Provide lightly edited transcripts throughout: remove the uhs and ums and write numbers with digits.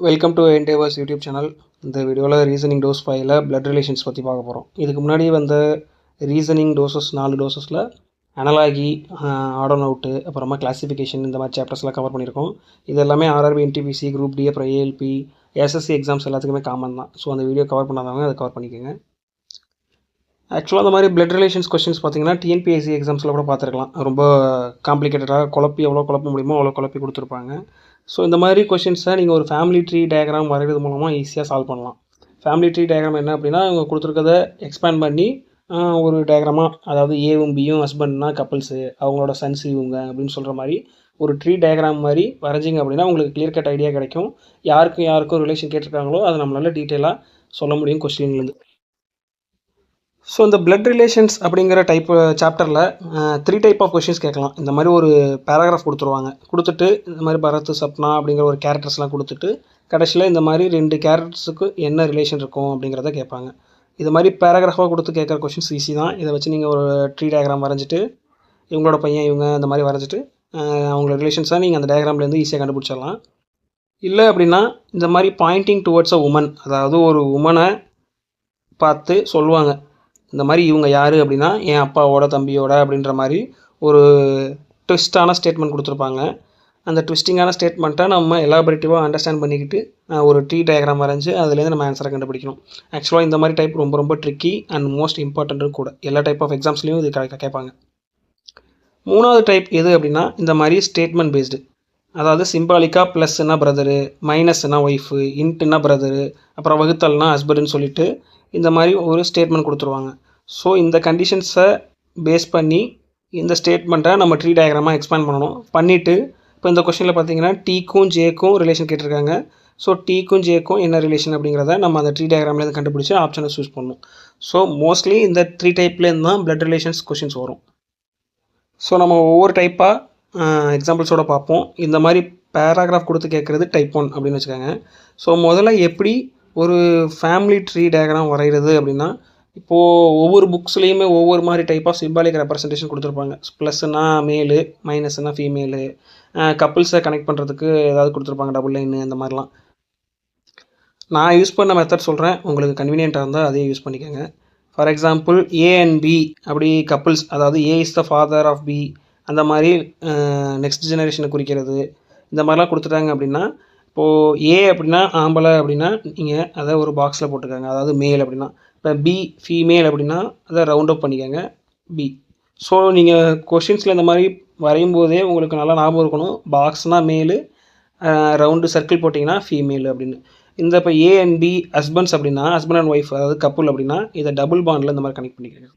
Welcome to Endeavours YouTube channel. இந்த வீடியோவில் reasoning doses ஃபைவ்ல பிளட் ரிலேஷன்ஸ் பற்றி பார்க்க போகிறோம். இதுக்கு முன்னாடி வந்த ரீசனிங் டோசஸ் 4 டோசஸில் அனலாகி, ஆட் அவுட்டு, அப்புறமா கிளாசிஃபிகேஷன், இந்த மாதிரி சாப்டர்ஸ்லாம் கவர் பண்ணியிருக்கோம். இது எல்லாமே ஆர்ஆர்பி, என்டிபிசி, குரூப் டி, அப்புறம் ஏஎல்பி, எஸ்எஸ்சி எக்ஸாம்ஸ் எல்லாத்துக்குமே காமன் தான். ஸோ அந்த வீடியோ கவர் பண்ணாதவங்க அதை கவர் பண்ணிக்கோங்க. ஆக்சுவலாக அந்த மாதிரி பிளட் ரிலேஷன்ஸ் கொஸ்டின்ஸ் பார்த்தீங்கன்னா டிஎன்பிஎஸ்சி எக்ஸாம்ஸில் கூட பார்த்துருக்கலாம். ரொம்ப காம்ப்ளிகேட்டடாக எவ்வளோ குழப்ப முடியுமோ அவ்வளோ குழப்பி கொடுத்துருப்பாங்க. ஸோ இந்த மாதிரி கொஷின்ஸை நீங்கள் ஒரு ஃபேமிலி ட்ரீ டயக்ராம் வரைகிறது மூலமாக ஈஸியாக சால்வ் பண்ணலாம். ஃபேமிலி ட்ரீ டயக்ராம் என்ன அப்படின்னா, இவங்க கொடுத்துருக்கதை எக்ஸ்பேண்ட் பண்ணி ஒரு டயக்ராமாக, அதாவது ஏவும் பியும் ஹஸ்பண்ட்னா கப்புள்ஸு, அவங்களோட சன்ஸ் இவங்க அப்படின்னு சொல்கிற மாதிரி ஒரு ட்ரீ டயக்ராம் மாதிரி வரைஞ்சிங்க அப்படின்னா உங்களுக்கு கிளியர் கட் ஐடியா கிடைக்கும். யாருக்கும் ரிலேஷன் கேட்டிருக்காங்களோ அதை நம்மளால் டீட்டெயிலாக சொல்ல முடியும் கொஸ்டின்லேருந்து. ஸோ இந்த பிளட் ரிலேஷன்ஸ் அப்படிங்கிற சாப்டரில் 3 டைப் ஆஃப் கொஷின்ஸ் கேட்கலாம். இந்த மாதிரி ஒரு பேராகிராஃப் கொடுத்துட்டு இந்த மாதிரி பரத், சப்னா அப்படிங்கிற ஒரு கேரக்டர்ஸ்லாம் கொடுத்துட்டு கடைசியில் இந்த மாதிரி 2 கேரக்டர்ஸுக்கு என்ன ரிலேஷன் இருக்கும் அப்படிங்கிறத கேட்பாங்க. இது மாதிரி பேராகிராஃபாக கொடுத்து கேட்குற கொஷின்ஸ் ஈஸி தான். இதை வச்சு நீங்கள் ஒரு ட்ரீ டயக்ராம் வரைஞ்சிட்டு இவங்களோட பையன் இவங்க அந்த மாதிரி வரைஞ்சிட்டு அவங்களோட ரிலேஷன்ஸாக நீங்கள் அந்த டயக்ராம்லேருந்து ஈஸியாக கண்டுபிடிச்சிடலாம். இல்லை அப்படின்னா இந்த மாதிரி பாயிண்டிங் டுவர்ட்ஸ் அ உமன், அதாவது ஒரு உமனை பார்த்து சொல்லுவாங்க, இந்த மாதிரி இவங்க யார் அப்படின்னா என் அப்பாவோட தம்பியோட அப்படின்ற மாதிரி ஒரு ட்விஸ்டான ஸ்டேட்மெண்ட் கொடுத்துருப்பாங்க. அந்த ட்விஸ்டிங்கான ஸ்டேட்மெண்ட்டை நம்ம எலாபரேட்டிவாக அண்டர்ஸ்டாண்ட் பண்ணிக்கிட்டு ஒரு ட்ரீ டயக்ராம் வரைஞ்சி அதுலேருந்து நம்ம ஆன்சரை கண்டுபிடிக்கணும். ஆக்சுவலாக இந்த மாதிரி டைப் ரொம்ப ட்ரிக்கி அண்ட் மோஸ்ட் இம்பார்ட்டண்ட்டும் கூட. எல்லா டைப் ஆஃப் எக்ஸாம்ஸ்லேயும் இது கேட்பாங்க. 3வது டைப் எது அப்படின்னா இந்த மாதிரி ஸ்டேட்மெண்ட் பேஸ்டு, அதாவது சிம்பாலிக்காக ப்ளஸ்னா பிரதரு, மைனஸ்னா ஒய்ஃபு, இன்ட்டுனா பிரதரு, அப்புறம் வகுத்தல்னா ஹஸ்பண்டுன்னு சொல்லிட்டு இந்த மாதிரி ஒரு ஸ்டேட்மெண்ட் கொடுத்துருவாங்க. ஸோ இந்த கண்டிஷன்ஸை பேஸ் பண்ணி இந்த ஸ்டேட்மெண்ட்டை நம்ம ட்ரீ டயக்ராமாக எக்ஸ்பேண்ட் பண்ணணும். பண்ணிவிட்டு இப்போ இந்த கொஸ்டினில் பார்த்தீங்கன்னா டீக்கும் ஜேக்கும் ரிலேஷன் கேட்டிருக்காங்க. ஸோ டீக்கும் ஜேக்கும் என்ன ரிலேஷன் அப்படிங்கிறத நம்ம அந்த ட்ரீ டயக்ராம்லேருந்து கண்டுபிடிச்சி ஆப்ஷனை சூஸ் பண்ணணும். ஸோ மோஸ்ட்லி இந்த 3 டைப்லேருந்து தான் பிளட் ரிலேஷன்ஸ் கொஸ்டின்ஸ் வரும். ஸோ நம்ம ஒவ்வொரு டைப்பாக எக்ஸாம்பிள்ஸோடு பார்ப்போம். இந்த மாதிரி பேராகிராஃப் கொடுத்து கேட்குறது டைப் 1 அப்படின்னு வச்சுக்கோங்க. ஸோ முதல்ல எப்படி ஒரு ஃபேமிலி ட்ரீ டயக்ராம் வரைகிறது அப்படின்னா, இப்போது ஒவ்வொரு புக்ஸ்லேயுமே ஒவ்வொரு மாதிரி டைப் ஆஃப் சிம்பாலிக் ரெப்ரசன்டேஷன் கொடுத்துருப்பாங்க. ப்ளஸ்னா மேலு, மைனஸ்னா ஃபீமேலு, கப்புள்ஸை கனெக்ட் பண்ணுறதுக்கு ஏதாவது கொடுத்துருப்பாங்க, டபுள் லைனு, அந்த மாதிரிலாம். நான் யூஸ் பண்ண மெத்தட் சொல்கிறேன், உங்களுக்கு கன்வீனியண்ட்டாக இருந்தால் அதே யூஸ் பண்ணிக்கோங்க. For example A and B அப்படி கப்புள்ஸ், அதாவது A is the father of B, அந்த மாதிரி நெக்ஸ்ட் ஜெனரேஷனை குறிக்கிறது, இந்த மாதிரிலாம் கொடுத்துட்டாங்க அப்படின்னா, இப்போது ஏ அப்படின்னா ஆம்பளை அப்படின்னா நீங்கள் அதை ஒரு பாக்ஸில் போட்டுக்கோங்க, அதாவது மேல் அப்படின்னா. இப்போ பி ஃபீமேல் அப்படின்னா அதை ரவுண்ட் அப் பண்ணிக்கோங்க பி. ஸோ நீங்கள் கொஷின்ஸில் இந்த மாதிரி வரையும் போதே உங்களுக்கு நல்லா ஞாபகம் இருக்கணும், பாக்ஸ்னால் மேலு, ரவுண்டு சர்க்கிள் போட்டிங்கன்னா ஃபீமேல் அப்படின்னு. இந்த இப்போ ஏ அண்ட் பி ஹஸ்பண்ட்ஸ் அப்படின்னா ஹஸ்பண்ட் அண்ட் ஒய்ஃப், அதாவது கப்புள் அப்படின்னா இதை டபுள் பாண்டில் இந்த மாதிரி கனெக்ட் பண்ணிக்கோங்க.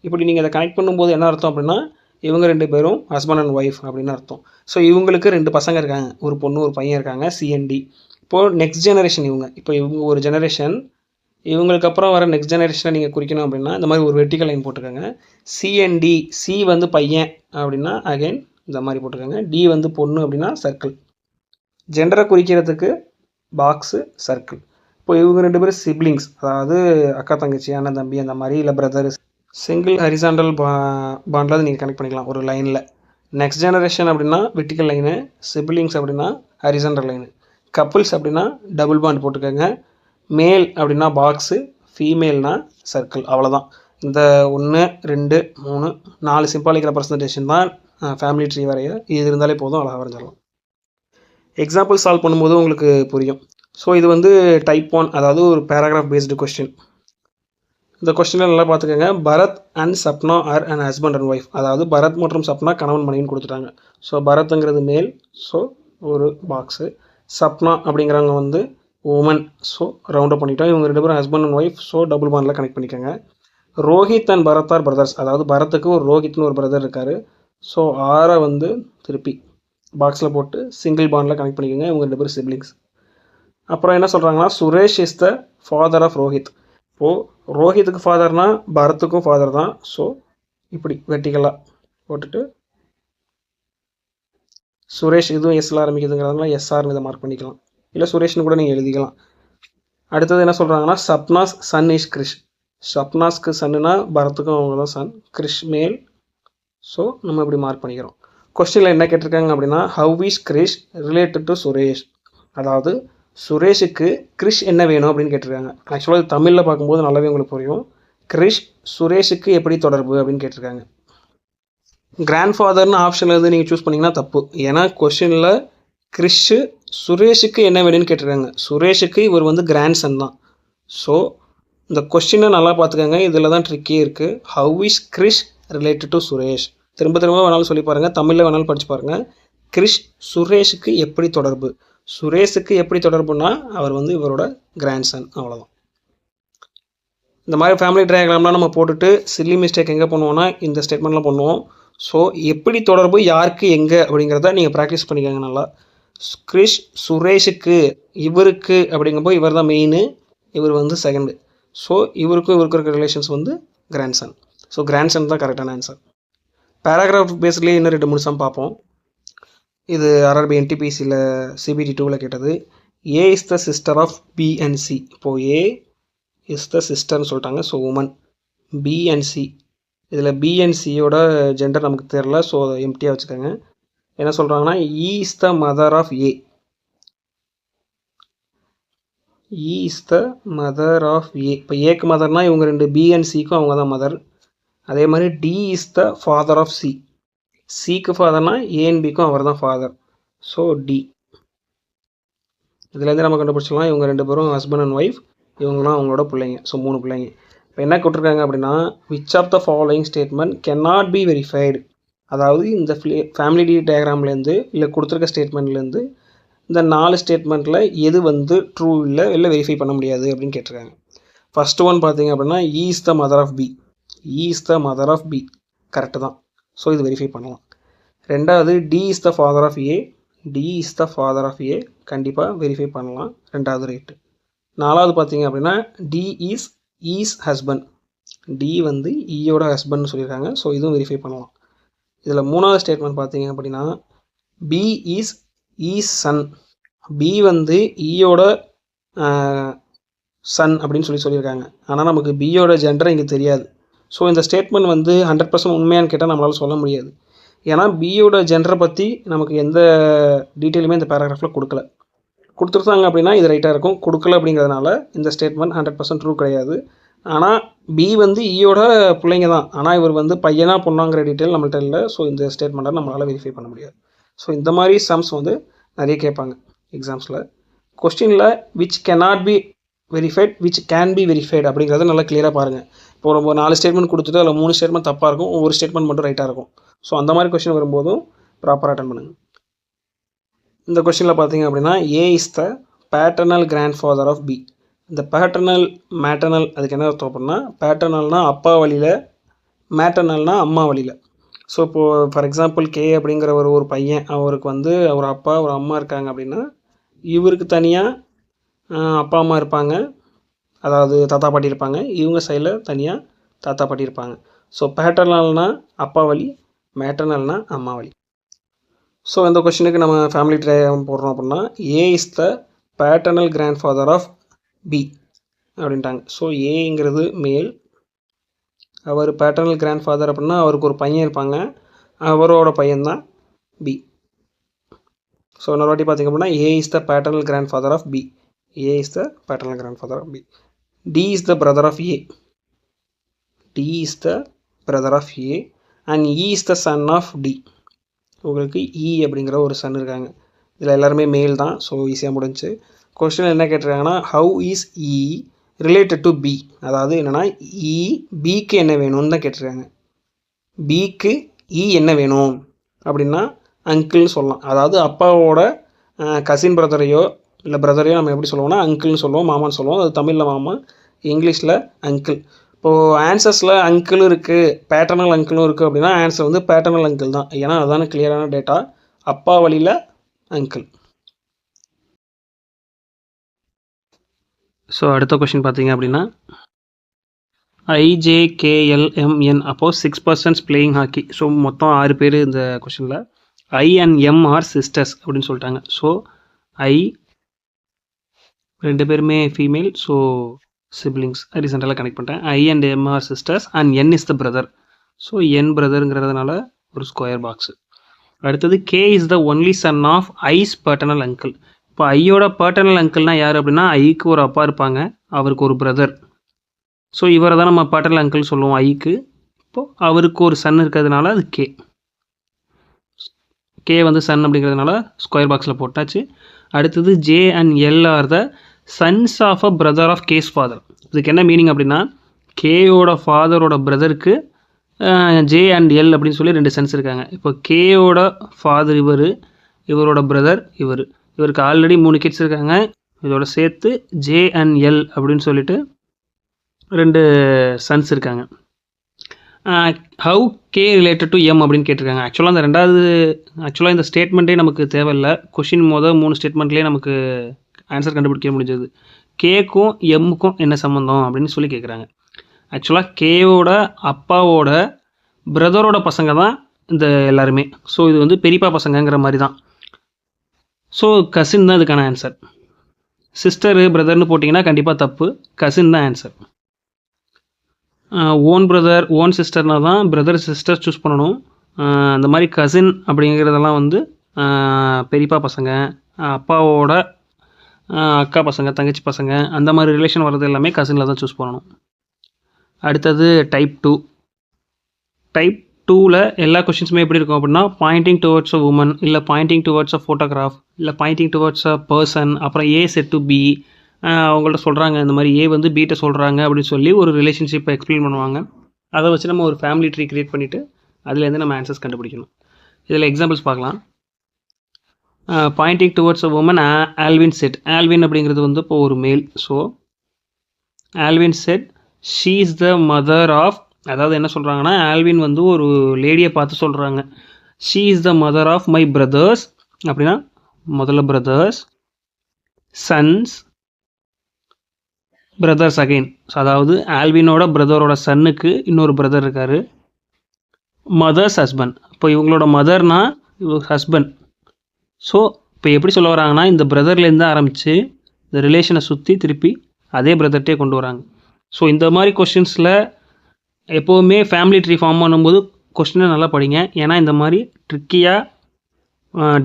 இப்படி நீங்கள் இதை கனெக்ட் பண்ணும்போது என்ன அர்த்தம் அப்படின்னா இவங்க 2 பேரும் ஹஸ்பண்ட் அண்ட் ஒய்ஃப் அப்படின்னு அர்த்தம். ஸோ இவங்களுக்கு 2 பசங்க இருக்காங்க, ஒரு பொண்ணு ஒரு பையன் இருக்காங்க, சிஎன்டி. இப்போது நெக்ஸ்ட் ஜெனரேஷன் இப்போ இவங்க ஒரு ஜெனரேஷன், இவங்களுக்கு அப்புறம் வர நெக்ஸ்ட் ஜெனரேஷனை நீங்கள் குறிக்கணும் அப்படின்னா இந்த மாதிரி ஒரு வெர்டிக்கல் லைன் போட்டுக்கோங்க. சிஎன்டி, சி வந்து பையன் அப்படின்னா அகைன் இந்த மாதிரி போட்டுக்கோங்க. டி வந்து பொண்ணு அப்படின்னா சர்க்கிள். ஜெண்டரை குறிக்கிறதுக்கு பாக்ஸு, சர்க்கிள். இப்போ இவங்க 2 பேரும் சிப்ளிங்ஸ், அதாவது அக்கா தங்கச்சி, அண்ணன் தம்பி, அந்த மாதிரி, இல்லை பிரதர்ஸ். சிங்கிள் ஹரிசாண்டல் பாண்டில் நீங்கள் கனெக்ட் பண்ணிக்கலாம் ஒரு லைனில். நெக்ஸ்ட் ஜெனரேஷன் அப்படின்னா வெர்டிக்கல் லைனு, சிப்லிங்ஸ் அப்படின்னா ஹரிசாண்டல் லைனு, கப்புள்ஸ் அப்படின்னா டபுள் பாண்ட் போட்டுக்கோங்க, மேல் அப்படின்னா பாக்ஸு, ஃபீமேல்னா சர்க்கிள். அவ்வளோதான். இந்த 1 2 3 4 சிம்பாலிக் ரெப்ரசன்டேஷன் தான் ஃபேமிலி ட்ரீ வரைய. இது இருந்தாலே போதும், அழகாக வரைஞ்சிடலாம். எக்ஸாம்பிள் சால்வ் பண்ணும்போது உங்களுக்கு புரியும். ஸோ இது வந்து டைப் 1, அதாவது ஒரு பேராகிராஃப் பேஸ்டு கொஸ்டின். இந்த கொஸ்டினில் நல்லா பார்த்துக்கோங்க. Bharat and Sapna are and husband and wife, அதாவது பரத் மற்றும் சப்னா கணவன் மனைவின்னு கொடுத்துட்டாங்க. ஸோ பரத்ங்கிறது மேல், ஸோ ஒரு பாக்ஸு. சப்னா அப்படிங்கிறவங்க வந்து உமன், ஸோ ரவுண்ட் அப் பண்ணிட்டோம். இவங்க 2 பேரும் husband and wife, so double பாண்டில் கனெக்ட் பண்ணிக்கோங்க. Rohit and Bharat are brothers, அதாவது பரத்துக்கு ஒரு ரோஹித்னு ஒரு பிரதர் இருக்கார். ஸோ ஆரை வந்து திருப்பி பாக்ஸில் போட்டு சிங்கிள் பாண்டில் கனெக்ட் பண்ணிக்கோங்க. இவங்க 2 பேரும் சிப்ளிங்ஸ். அப்புறம் என்ன சொல்கிறாங்கன்னா Suresh is the father of Rohit. இப்போது ரோஹித்துக்கு ஃபாதர்னா பரத்துக்கும் ஃபாதர் தான். ஸோ இப்படி வெர்டிக்கலாக போட்டுட்டு சுரேஷ், இதுவும் எஸ்ல ஆரம்பிக்குதுங்கிறதுனால எஸ்ஆர்னு இதை மார்க் பண்ணிக்கலாம், இல்லை சுரேஷ்னு கூட நீங்கள் எழுதிக்கலாம். அடுத்தது என்ன சொல்கிறாங்கன்னா சப்னாஸ் சன் இஸ் கிரிஷ். சப்னாஸ்க்கு சன்னுனா பரத்துக்கும் அவங்க தான் சன், கிரிஷ் மேல். ஸோ நம்ம இப்படி மார்க் பண்ணிக்கிறோம். கொஸ்டினில் என்ன கேட்டிருக்காங்க அப்படின்னா how is Krish related to Suresh, அதாவது சுரேஷுக்கு கிரிஷ் என்ன வேணும் அப்படின்னு கேட்டிருக்காங்க. ஆக்சுவலாக தமிழில் பார்க்கும்போது நல்லாவே உங்களுக்கு புரியும். கிரிஷ் சுரேஷுக்கு எப்படி தொடர்பு அப்படின்னு கேட்டிருக்காங்க. கிராண்ட் ஃபாதர்னு ஆப்ஷனில் இருந்து நீங்கள் சூஸ் பண்ணிங்கன்னா தப்பு. ஏன்னா கொஷினில் கிரிஷ் சுரேஷுக்கு என்ன வேணும்னு கேட்டிருக்காங்க. சுரேஷுக்கு இவர் வந்து கிராண்ட் சன் தான். ஸோ இந்த கொஸ்டினை நல்லா பார்த்துக்கோங்க. இதில் தான் ட்ரிக்கே இருக்குது. How is Krish related to Suresh? திரும்ப திரும்ப வேணாலும் சொல்லி பாருங்கள், தமிழில் வேணாலும் படித்து பாருங்கள். கிரிஷ் சுரேஷுக்கு எப்படி தொடர்பு? சுரேஷுக்கு எப்படி தொடர்புனா அவர் வந்து இவரோட கிராண்ட் சன், அவ்வளோதான். இந்த மாதிரி ஃபேமிலி டயக்ராம்லாம் நம்ம போட்டுட்டு சில்லி மிஸ்டேக் எங்கே பண்ணுவோன்னா இந்த ஸ்டேட்மெண்ட்லாம் பண்ணுவோம். ஸோ எப்படி தொடர்பு, யாருக்கு, எங்கே அப்படிங்கிறத நீங்கள் ப்ராக்டிஸ் பண்ணிக்கோங்க நல்லா. கிரிஷ் சுரேஷுக்கு, இவருக்கு அப்படிங்கும்போது இவர் தான் மெயின், இவர் வந்து செகண்டு. ஸோ இவருக்கும் இருக்க ரிலேஷன்ஸ் வந்து grandson. So grandson தான் கரெக்டான ஆன்சர். பேராகிராஃப் பேஸ்லேயே இன்னும் 2-3 சம் பார்ப்போம். இது RRB NTPCயில் CBT 2ல் கேட்டது. A is the sister of B and C. இப்போது A இஸ் த சிஸ்டர்னு சொல்லிட்டாங்க. So woman. B and C, இதில் B and Cயோட ஜெண்டர் நமக்கு தெரில. ஸோ அதை எம்டியாக வச்சுக்கோங்க. என்ன சொல்கிறாங்கன்னா E is the mother of A. E is the mother of A. இப்போ ஏக்கு மதர்னால் இவங்க ரெண்டு B and Cக்கும் அவங்க தான் மதர். அதே மாதிரி D is the father of C. Cக்கு ஃபாதர்னா A and Bக்கும் அவர் தான் ஃபாதர். So D. இதுலேருந்து நம்ம கண்டுபிடிச்சலாம் இவங்க ரெண்டு பேரும் ஹஸ்பண்ட் அண்ட் ஒய்ஃப், இவங்களாம் அவங்களோட பிள்ளைங்க. ஸோ 3 பிள்ளைங்க. இப்போ என்ன கொடுத்துருக்காங்க அப்படின்னா which of the following statement can not be verified. அதாவது இந்த ஃபேமிலி டயக்ராம்லேருந்து இல்லை கொடுத்துருக்க ஸ்டேட்மெண்ட்லேருந்து இந்த 4 ஸ்டேட்மெண்ட்டில் எது வந்து ட்ரூ இல்லை வெரிஃபை பண்ண முடியாது அப்படின்னு கேட்டிருக்காங்க. ஃபர்ஸ்ட் ஒன் பார்த்தீங்க அப்படின்னா E is the mother of B. E is the mother of B correct தான். ஸோ இது வெரிஃபை பண்ணலாம். ரெண்டாவது D is the father of A. D is the father of A கண்டிப்பாக வெரிஃபை பண்ணலாம். ரெண்டாவது ரேட்டு. நாலாவது பார்த்தீங்க அப்படின்னா D is E's husband. D வந்து ஈயோட ஹஸ்பண்ட்னு சொல்லியிருக்காங்க. ஸோ இதுவும் வெரிஃபை பண்ணலாம். இதில் மூணாவது ஸ்டேட்மெண்ட் பார்த்தீங்க அப்படின்னா B is E's son. B வந்து ஈயோட சன் அப்படின்னு சொல்லியிருக்காங்க. ஆனால் நமக்கு பியோட ஜெண்டர் இங்கே தெரியாது. ஸோ இந்த ஸ்டேட்மெண்ட் வந்து 100% உண்மையானு கேட்டால் நம்மளால் சொல்ல முடியாது. ஏன்னா பியோட ஜெண்டரை பற்றி நமக்கு எந்த டீட்டெயிலுமே இந்த பேராகிராஃபில் கொடுத்துருந்தாங்க அப்படின்னா இது ரைட்டாக இருக்கும். கொடுக்கல அப்படிங்கிறதுனால இந்த ஸ்டேட்மெண்ட் 100% ட்ரூ கிடையாது. ஆனால் B வந்து ஈயோட பிள்ளைங்க தான். ஆனால் இவர் வந்து பையனா பொண்ணாங்கிற டீட்டெயில் நம்மள்ட்ட இல்லை. ஸோ இந்த ஸ்டேட்மெண்ட்டை நம்மளால் வெரிஃபை பண்ண முடியாது. ஸோ இந்த மாதிரி சம்ஸ் வந்து நிறைய கேட்பாங்க எக்ஸாம்ஸில். கொஸ்டினில் which cannot be verified, which can be verified அப்படிங்கிறத நல்லா கிளியராக பாருங்கள். இப்போ நம்ம 4 ஸ்டேட்மெண்ட் கொடுத்துட்டு அதில் 3 ஸ்டேட்மெண்ட் தப்பாக இருக்கும், ஒவ்வொரு ஸ்டேட்மெண்ட் மட்டும் ரைட்டாக இருக்கும். ஸோ அந்த மாதிரி கொஸ்டின் வரும்போதும் ப்ராப்பராக அட்டன் பண்ணுங்கள். இந்த கொஸ்டினில் பார்த்தீங்க அப்படின்னா A is the paternal grandfather of B. இந்த பேட்டர்னல் மேட்டர்னல் அதுக்கு என்ன அர்த்தம் அப்படின்னா பேட்டர்னல்னால் அப்பா வழியில், மேட்டர்னல்னால் அம்மா வழியில். ஸோ இப்போது ஃபார் எக்ஸாம்பிள் K அப்படிங்கிற ஒரு பையன், அவருக்கு வந்து ஒரு அப்பா ஒரு அம்மா இருக்காங்க அப்படின்னா இவருக்கு தனியாக அப்பா அம்மா இருப்பாங்க, அதாவது தாத்தா பாட்டி இருப்பாங்க. இவங்க சைடில் தனியாக தாத்தா பாட்டி இருப்பாங்க. ஸோ பேட்டர்னல்னால் அப்பா வழி, மேட்டர்னல்னால் அம்மா வழி. ஸோ இந்த கொஸ்டினுக்கு நம்ம ஃபேமிலி டயக்ராம் போடுறோம் அப்படின்னா A is the paternal grandfather of B அப்படின்ட்டாங்க. ஸோ ஏங்கிறது மேல், அவர் பேட்டர்னல் கிராண்ட் ஃபாதர் அப்படின்னா அவருக்கு ஒரு பையன் இருப்பாங்க, அவரோட பையன்தான் B. ஸோ இன்னொரு வாட்டி பார்த்திங்க அப்படின்னா A is the paternal grandfather of B. A is the paternal grandfather of B. D is the brother of A. D is the brother of A and E is the son of D. உங்களுக்கு E அப்படிங்கிற ஒரு Sun இருக்காங்க. இதில் எல்லாருமே மேல் தான். So ஈஸியாக முடிஞ்சு. கொஸ்டின் என்ன கேட்டிருக்காங்கன்னா how is E related to B. அதாவது என்னென்னா E Bக்கு என்ன வேணும்னு தான் கேட்டிருக்காங்க. Bக்கு E என்ன வேணும் அப்படின்னா அங்கிள்னு சொல்லலாம். அதாவது அப்பாவோட கசின் பிரதரையோ இல்லை பிரதரையோ நம்ம எப்படி சொல்லுவோம்னா அங்கிள்னு சொல்லுவோம், மாமான்னு சொல்லுவோம். அது தமிழில் மாமா, இங்கிலீஷில் அங்கிள். இப்போது ஆன்சர்ஸில் அங்கிளும் இருக்குது, பேட்டர்னல் அங்கிளும் இருக்குது அப்படின்னா ஆன்சர் வந்து பேட்டர்னல் அங்கிள் தான். ஏன்னா அதுதானே கிளியரான டேட்டா. அப்பா வழியில் அங்கிள். ஸோ அடுத்த கொஸ்டின் பார்த்தீங்க அப்படின்னா IJKLMN அப்போது 6 persons பிளேயிங் ஹாக்கி. ஸோ மொத்தம் 6 பேர் இந்த கொஸ்டினில். I and M are sisters அப்படின்னு சொல்லிட்டாங்க. ஸோ I 2 பேருமே ஃபீமேல், ஸோ சிப்ளிங்ஸ் ரீசெண்டாக கனெக்ட் பண்ணிட்டேன். I and M are sisters and N is the brother. So N பிரதருங்கிறதுனால ஒரு ஸ்கொயர் பாக்ஸு. அடுத்தது K is the only son of I's paternal uncle. இப்போ ஐயோட பேட்டர்னல் அங்கிள்னால் யார் அப்படின்னா ஐக்கு ஒரு அப்பா இருப்பாங்க, அவருக்கு ஒரு பிரதர். ஸோ இவரை தான் நம்ம பேட்டர்னல் அங்கிள் சொல்லுவோம் ஐக்கு. இப்போது அவருக்கு ஒரு சன் இருக்கிறதுனால அது கே. கே வந்து சன் அப்படிங்கிறதுனால ஸ்கொயர் பாக்ஸில் போட்டாச்சு. அடுத்தது J and L are the sons of a brother of K's father. இதுக்கு என்ன மீனிங் அப்படின்னா கேயோட ஃபாதரோட பிரதருக்கு ஜே அண்ட் எல் அப்படின்னு சொல்லி 2 சன்ஸ் இருக்காங்க. இப்போ கேயோட ஃபாதர் இவரோட பிரதர் இவருக்கு ஆல்ரெடி 3 கிட்ஸ் இருக்காங்க. இதோட சேர்த்து ஜே அண்ட் எல் அப்படின்னு சொல்லிட்டு 2 சன்ஸ் இருக்காங்க. How K related to M அப்படின்னு கேட்டிருக்காங்க. ஆக்சுவலாக இந்த ஸ்டேட்மெண்ட்டே நமக்கு தேவையில்லை. கொஷின் 3 ஸ்டேட்மெண்ட்லேயே நமக்கு ஆன்சர் கண்டுபிடிக்க முடிஞ்சது. கேக்கும் எம்முக்கும் என்ன சம்மந்தம் அப்படின்னு சொல்லி கேட்குறாங்க. ஆக்சுவலாக கேயோட அப்பாவோட பிரதரோட பசங்க தான் இந்த எல்லாருமே. ஸோ இது வந்து பெரியப்பா பசங்கங்கிற மாதிரி தான். ஸோ கசின் தான் இதுக்கான ஆன்சர். சிஸ்டரு பிரதர்னு போட்டிங்கன்னா கண்டிப்பாக தப்பு. கசின் தான் ஆன்சர். ஓன் பிரதர் ஓன் சிஸ்டர்னால் தான் பிரதர் சிஸ்டர் சூஸ் பண்ணணும். அந்த மாதிரி கசின் அப்படிங்கிறதெல்லாம் வந்து பெரியப்பா பசங்க, அப்பாவோட அக்கா பசங்க, தங்கச்சி பசங்க, அந்த மாதிரி ரிலேஷன் வர்றது எல்லாமே கசினில் தான் சூஸ் பண்ணணும். அடுத்தது டைப் 2. டைப் 2ல் எல்லா கொஷின்ஸுமே எப்படி இருக்கும் அப்படின்னா பாயிண்டிங் டுவர்ட்ஸ் அ உமன், இல்லை பாயிண்டிங் டுவர்ட்ஸ் அ ஃபோட்டோகிராஃப், இல்லை பாயிண்டிங் டுவர்ட்ஸ் அ பர்சன், அப்புறம் ஏ செட் டு பி. அவங்கள்ட்ட சொல்கிறாங்க இந்த மாதிரி ஏ வந்து பீட்டை சொல்கிறாங்க அப்படின்னு சொல்லி ஒரு ரிலேஷன்ஷிப்பை எக்ஸ்பிளைன் பண்ணுவாங்க. அதை வச்சு நம்ம ஒரு ஃபேமிலி ட்ரீ க்ரியேட் பண்ணிவிட்டு அதுலேருந்து நம்ம ஆன்சர்ஸ் கண்டுபிடிக்கணும். இதில் எக்ஸாம்பிள்ஸ் பார்க்கலாம். Pointing towards a woman Alvin said. Alvin அப்படிங்கிறது வந்து இப்போ ஒரு male. So Alvin said she is the mother of, அதாவது என்ன சொல்கிறாங்கன்னா ஆல்வின் வந்து ஒரு லேடியை பார்த்து சொல்கிறாங்க she is the mother of my brothers அப்படின்னா முதல்ல brothers, sons, brothers again. So அதாவது ஆல்வினோட பிரதரோட சன்னுக்கு இன்னொரு பிரதர் இருக்கார், மதர்ஸ் ஹஸ்பண்ட். இப்போ இவங்களோட மதர்னா இவங்க ஹஸ்பண்ட். ஸோ இப்போ எப்படி சொல்ல வராங்கன்னா இந்த பிரதர்லேருந்து ஆரம்பித்து இந்த ரிலேஷனை சுற்றி திருப்பி அதே பிரதர்கிட்டே கொண்டு வராங்க. ஸோ இந்த மாதிரி கொஷின்ஸில் எப்போவுமே ஃபேமிலி ட்ரீ ஃபார்ம் பண்ணும்போது கொஸ்டினை நல்லா படிங்க. ஏன்னா இந்த மாதிரி ட்ரிக்கியாக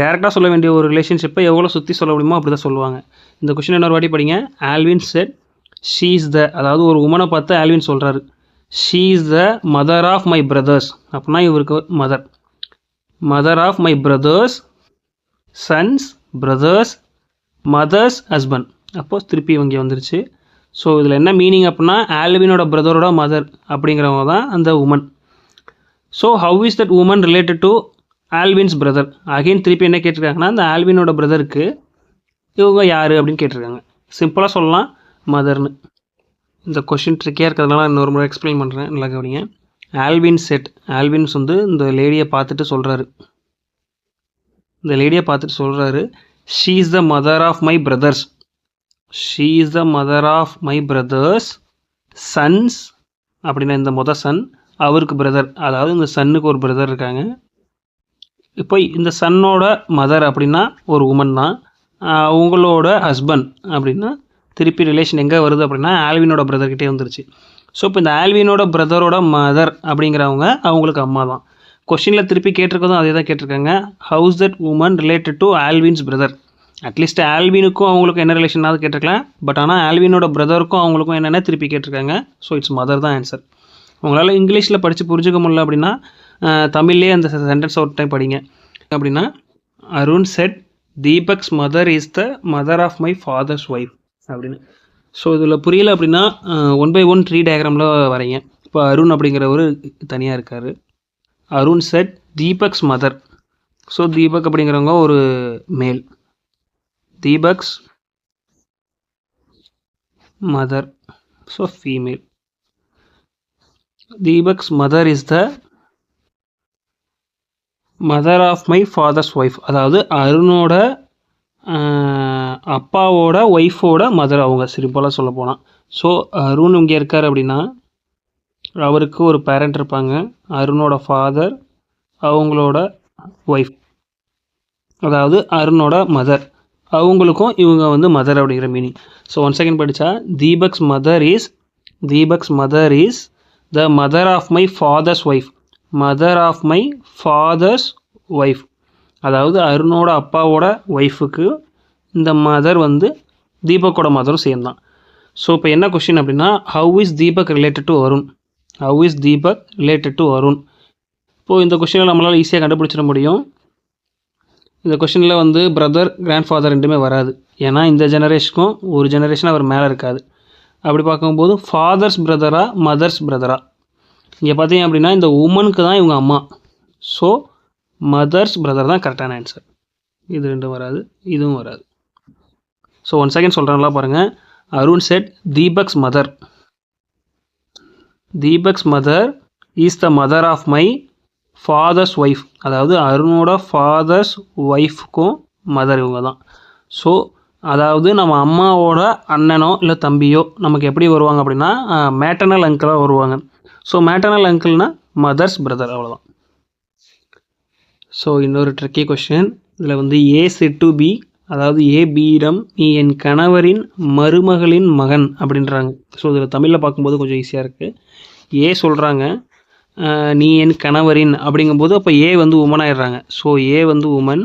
டேரெக்டாக சொல்ல வேண்டிய ஒரு ரிலேஷன்ஷிப்பை எவ்வளோ சுற்றி சொல்ல முடியுமோ அப்படி தான் சொல்லுவாங்க. இந்த கொஸ்டின் இன்னொரு வாட்டி படிங்க. Alvin said she is the, அதாவது ஒரு உமனை பார்த்து ஆல்வின் சொல்கிறாரு she is the mother of my brothers அப்படின்னா இவருக்கு mother of my brothers, sons, brothers, mothers husband. அப்போது திருப்பி இங்கே வந்துருச்சு. ஸோ இதில் என்ன மீனிங் அப்படின்னா ஆல்வினோட பிரதரோட மதர் அப்படிங்கிறவங்க தான் அந்த woman. So how is that woman related to Alvin's brother? Again திருப்பி என்ன கேட்டிருக்காங்கன்னா இந்த ஆல்வினோட பிரதருக்கு இவங்க யார் அப்படின்னு கேட்டிருக்காங்க. சிம்பிளாக சொல்லலாம் மதர்னு. இந்த கொஷின் ட்ரிக்கியாக இருக்கிறதுனால இன்னொரு முறை எக்ஸ்பிளைன் பண்ணுறேன், நல்லா கவனிங்க. ஆல்வின் செட், ஆல்வின்ஸ் வந்து இந்த லேடியை பார்த்துட்டு சொல்கிறாரு she is the mother of my brothers, she is the mother of my brothers sons அப்படின்னா இந்த சன் அவருக்கு பிரதர், அதாவது இந்த சன்னுக்கு ஒரு பிரதர் இருக்காங்க. இப்போ இந்த சன்னோட மதர் அப்படின்னா ஒரு உமன் தான். அவங்களோட ஹஸ்பண்ட் அப்படின்னா திருப்பி ரிலேஷன் எங்கே வருது அப்படின்னா ஆல்வினோட பிரதர்கிட்டே வந்துருச்சு. ஸோ இப்போ இந்த ஆல்வினோட பிரதரோட மதர் அப்படிங்கிறவங்க அவங்களுக்கு அம்மா தான். கொஷினில் திருப்பி கேட்டிருக்கதும் அதே தான் கேட்டிருக்காங்க. How's that woman related to Alvin's brother. At least ஆல்வினுக்கும் அவங்களுக்கும் என்ன ரிலேஷனாவது கேட்டிருக்கலாம். பட் ஆனால் ஆல்வினோட பிரதருக்கும் அவங்களுக்கும் என்னென்ன திருப்பி கேட்டிருக்காங்க. ஸோ இட்ஸ் மதர் தான் ஆன்சர். உங்களால் இங்கிலீஷில் படித்து புரிஞ்சுக்க முடியல அப்படின்னா தமிழ்லேயே அந்த சென்டென்ஸ் ஒரு டைம் படிங்க. அப்படின்னா Arun said Deepak's mother is the mother of my father's wife அப்படின்னு. ஸோ இதில் புரியல அப்படின்னா 1/1 ட்ரீ டயக்ராமில் வரைங்க. இப்போ அருண் அப்படிங்கிறவர் தனியாக இருக்கார். Arun said Deepak's mother. So Deepak அப்படிங்கிறவங்க ஒரு male, Deepak's mother, so female. Deepak's mother is the mother of my father's wife, அதாவது அருணோட அப்பாவோட ஒய்ஃபோட மதர் அவங்க, சிம்பிளாக சொல்ல போனால். ஸோ அருண் இங்கே இருக்கார் அப்படின்னா அவருக்கு ஒரு பேரண்ட் இருப்பாங்க, அருணோட ஃபாதர், அவங்களோட ஒய்ஃப், அதாவது அருணோட மதர், அவங்களுக்கும் இவங்க வந்து மதர் அப்படிங்கிற மீனிங். ஸோ 1 செகண்ட் படித்தா Deepak's mother is the mother of my father's wife, mother of my father's wife, அதாவது அருணோட அப்பாவோட ஒய்ஃபுக்கு இந்த மதர் வந்து தீபக்கோட மதரும் சேம் தான். ஸோ இப்போ என்ன கொஷின் அப்படின்னா, how is Deepak related to Varun? How is Deepak related to Varun? இப்போது இந்த கொஷினில் நம்மளால் ஈஸியாக கண்டுபிடிச்சிட முடியும். இந்த கொஷினில் வந்து பிரதர் கிராண்ட் ஃபாதர் ரெண்டுமே வராது. ஏன்னா இந்த ஜெனரேஷனுக்கும் ஒரு ஜெனரேஷன் அவர் மேலே இருக்காது. அப்படி பார்க்கும்போது ஃபாதர்ஸ் பிரதரா மதர்ஸ் பிரதரா? இங்கே பார்த்தீங்க அப்படின்னா இந்த உமனுக்கு தான் இவங்க அம்மா. ஸோ மதர்ஸ் பிரதர் தான் கரெக்டான ஆன்சர். இது ரெண்டும் வராது, இதுவும் வராது. ஸோ 1 செகண்ட் சொல்கிறேன்லாம் பாருங்கள். Arun said Deepak's mother. Deepak's mother is the mother of my father's wife. அதாவது அருணோட ஃபாதர்ஸ் ஒய்ஃப்க்கும் மதர் இவங்க தான். ஸோ அதாவது நம்ம அம்மாவோட அண்ணனோ இல்லை தம்பியோ நமக்கு எப்படி வருவாங்க அப்படின்னா மேட்டர்னல் அங்கிளாக வருவாங்க. ஸோ மேட்டர்னல் அங்கிள்னா மதர்ஸ் பிரதர், அவ்வளோதான். ஸோ இன்னொரு ட்ரிக்கி கொஷின். இதில் வந்து ஏ செட் டு பி, அதாவது ஏ பியிடம் நீ என் கணவரின் மருமகளின் மகன் அப்படின்றாங்க. ஸோ இதில் தமிழில் பார்க்கும்போது கொஞ்சம் ஈஸியாக இருக்குது. ஏ சொல்கிறாங்க நீ என் கணவரின் அப்படிங்கும்போது அப்போ ஏ வந்து உமன் ஆயிடுறாங்க. ஸோ ஏ வந்து உமன்,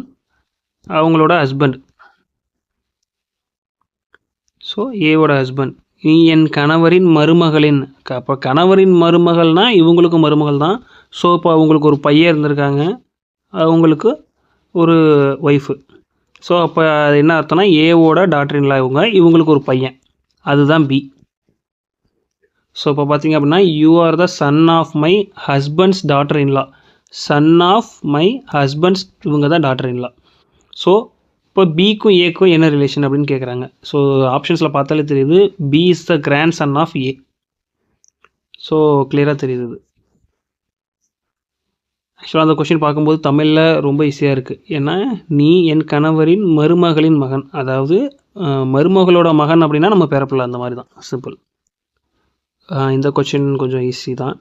அவங்களோட ஹஸ்பண்ட். ஸோ ஏவோட ஹஸ்பண்ட். நீ என் கணவரின் மருமகளின், அப்போ கணவரின் மருமகள்னால் இவங்களுக்கும் மருமகள் தான். ஸோ இப்போ அவங்களுக்கு ஒரு பையன் இருந்திருக்காங்க, அவங்களுக்கு ஒரு ஒய்ஃபு. ஸோ அப்போ அது என்ன அர்த்தம்னா ஏவோட டாக்டரின்லா இவங்களுக்கு ஒரு பையன், அதுதான் பி. ஸோ இப்போ பார்த்தீங்க அப்படின்னா you are the son of my husband's daughter in law. Son of my husband's இவங்க தான் டாட்டர் இன்லா. ஸோ இப்போ பிக்கும் ஏக்கும் என்ன ரிலேஷன் அப்படின்னு கேட்குறாங்க. ஸோ ஆப்ஷன்ஸில் பார்த்தாலே தெரியுது, B is the grandson of A. So கிளியராக தெரியுது. ஆக்சுவலாக அந்த கொஷின் பார்க்கும்போது தமிழில் ரொம்ப ஈஸியாக இருக்குது. ஏன்னா நீ என் கணவரின் மருமகளின் மகன், அதாவது மருமகளோட மகன் அப்படின்னா நம்ம பேரப்பிள்ளை, அந்த மாதிரி தான், சிம்பிள். இந்த கொஷின் கொஞ்சம் ஈஸி தான்.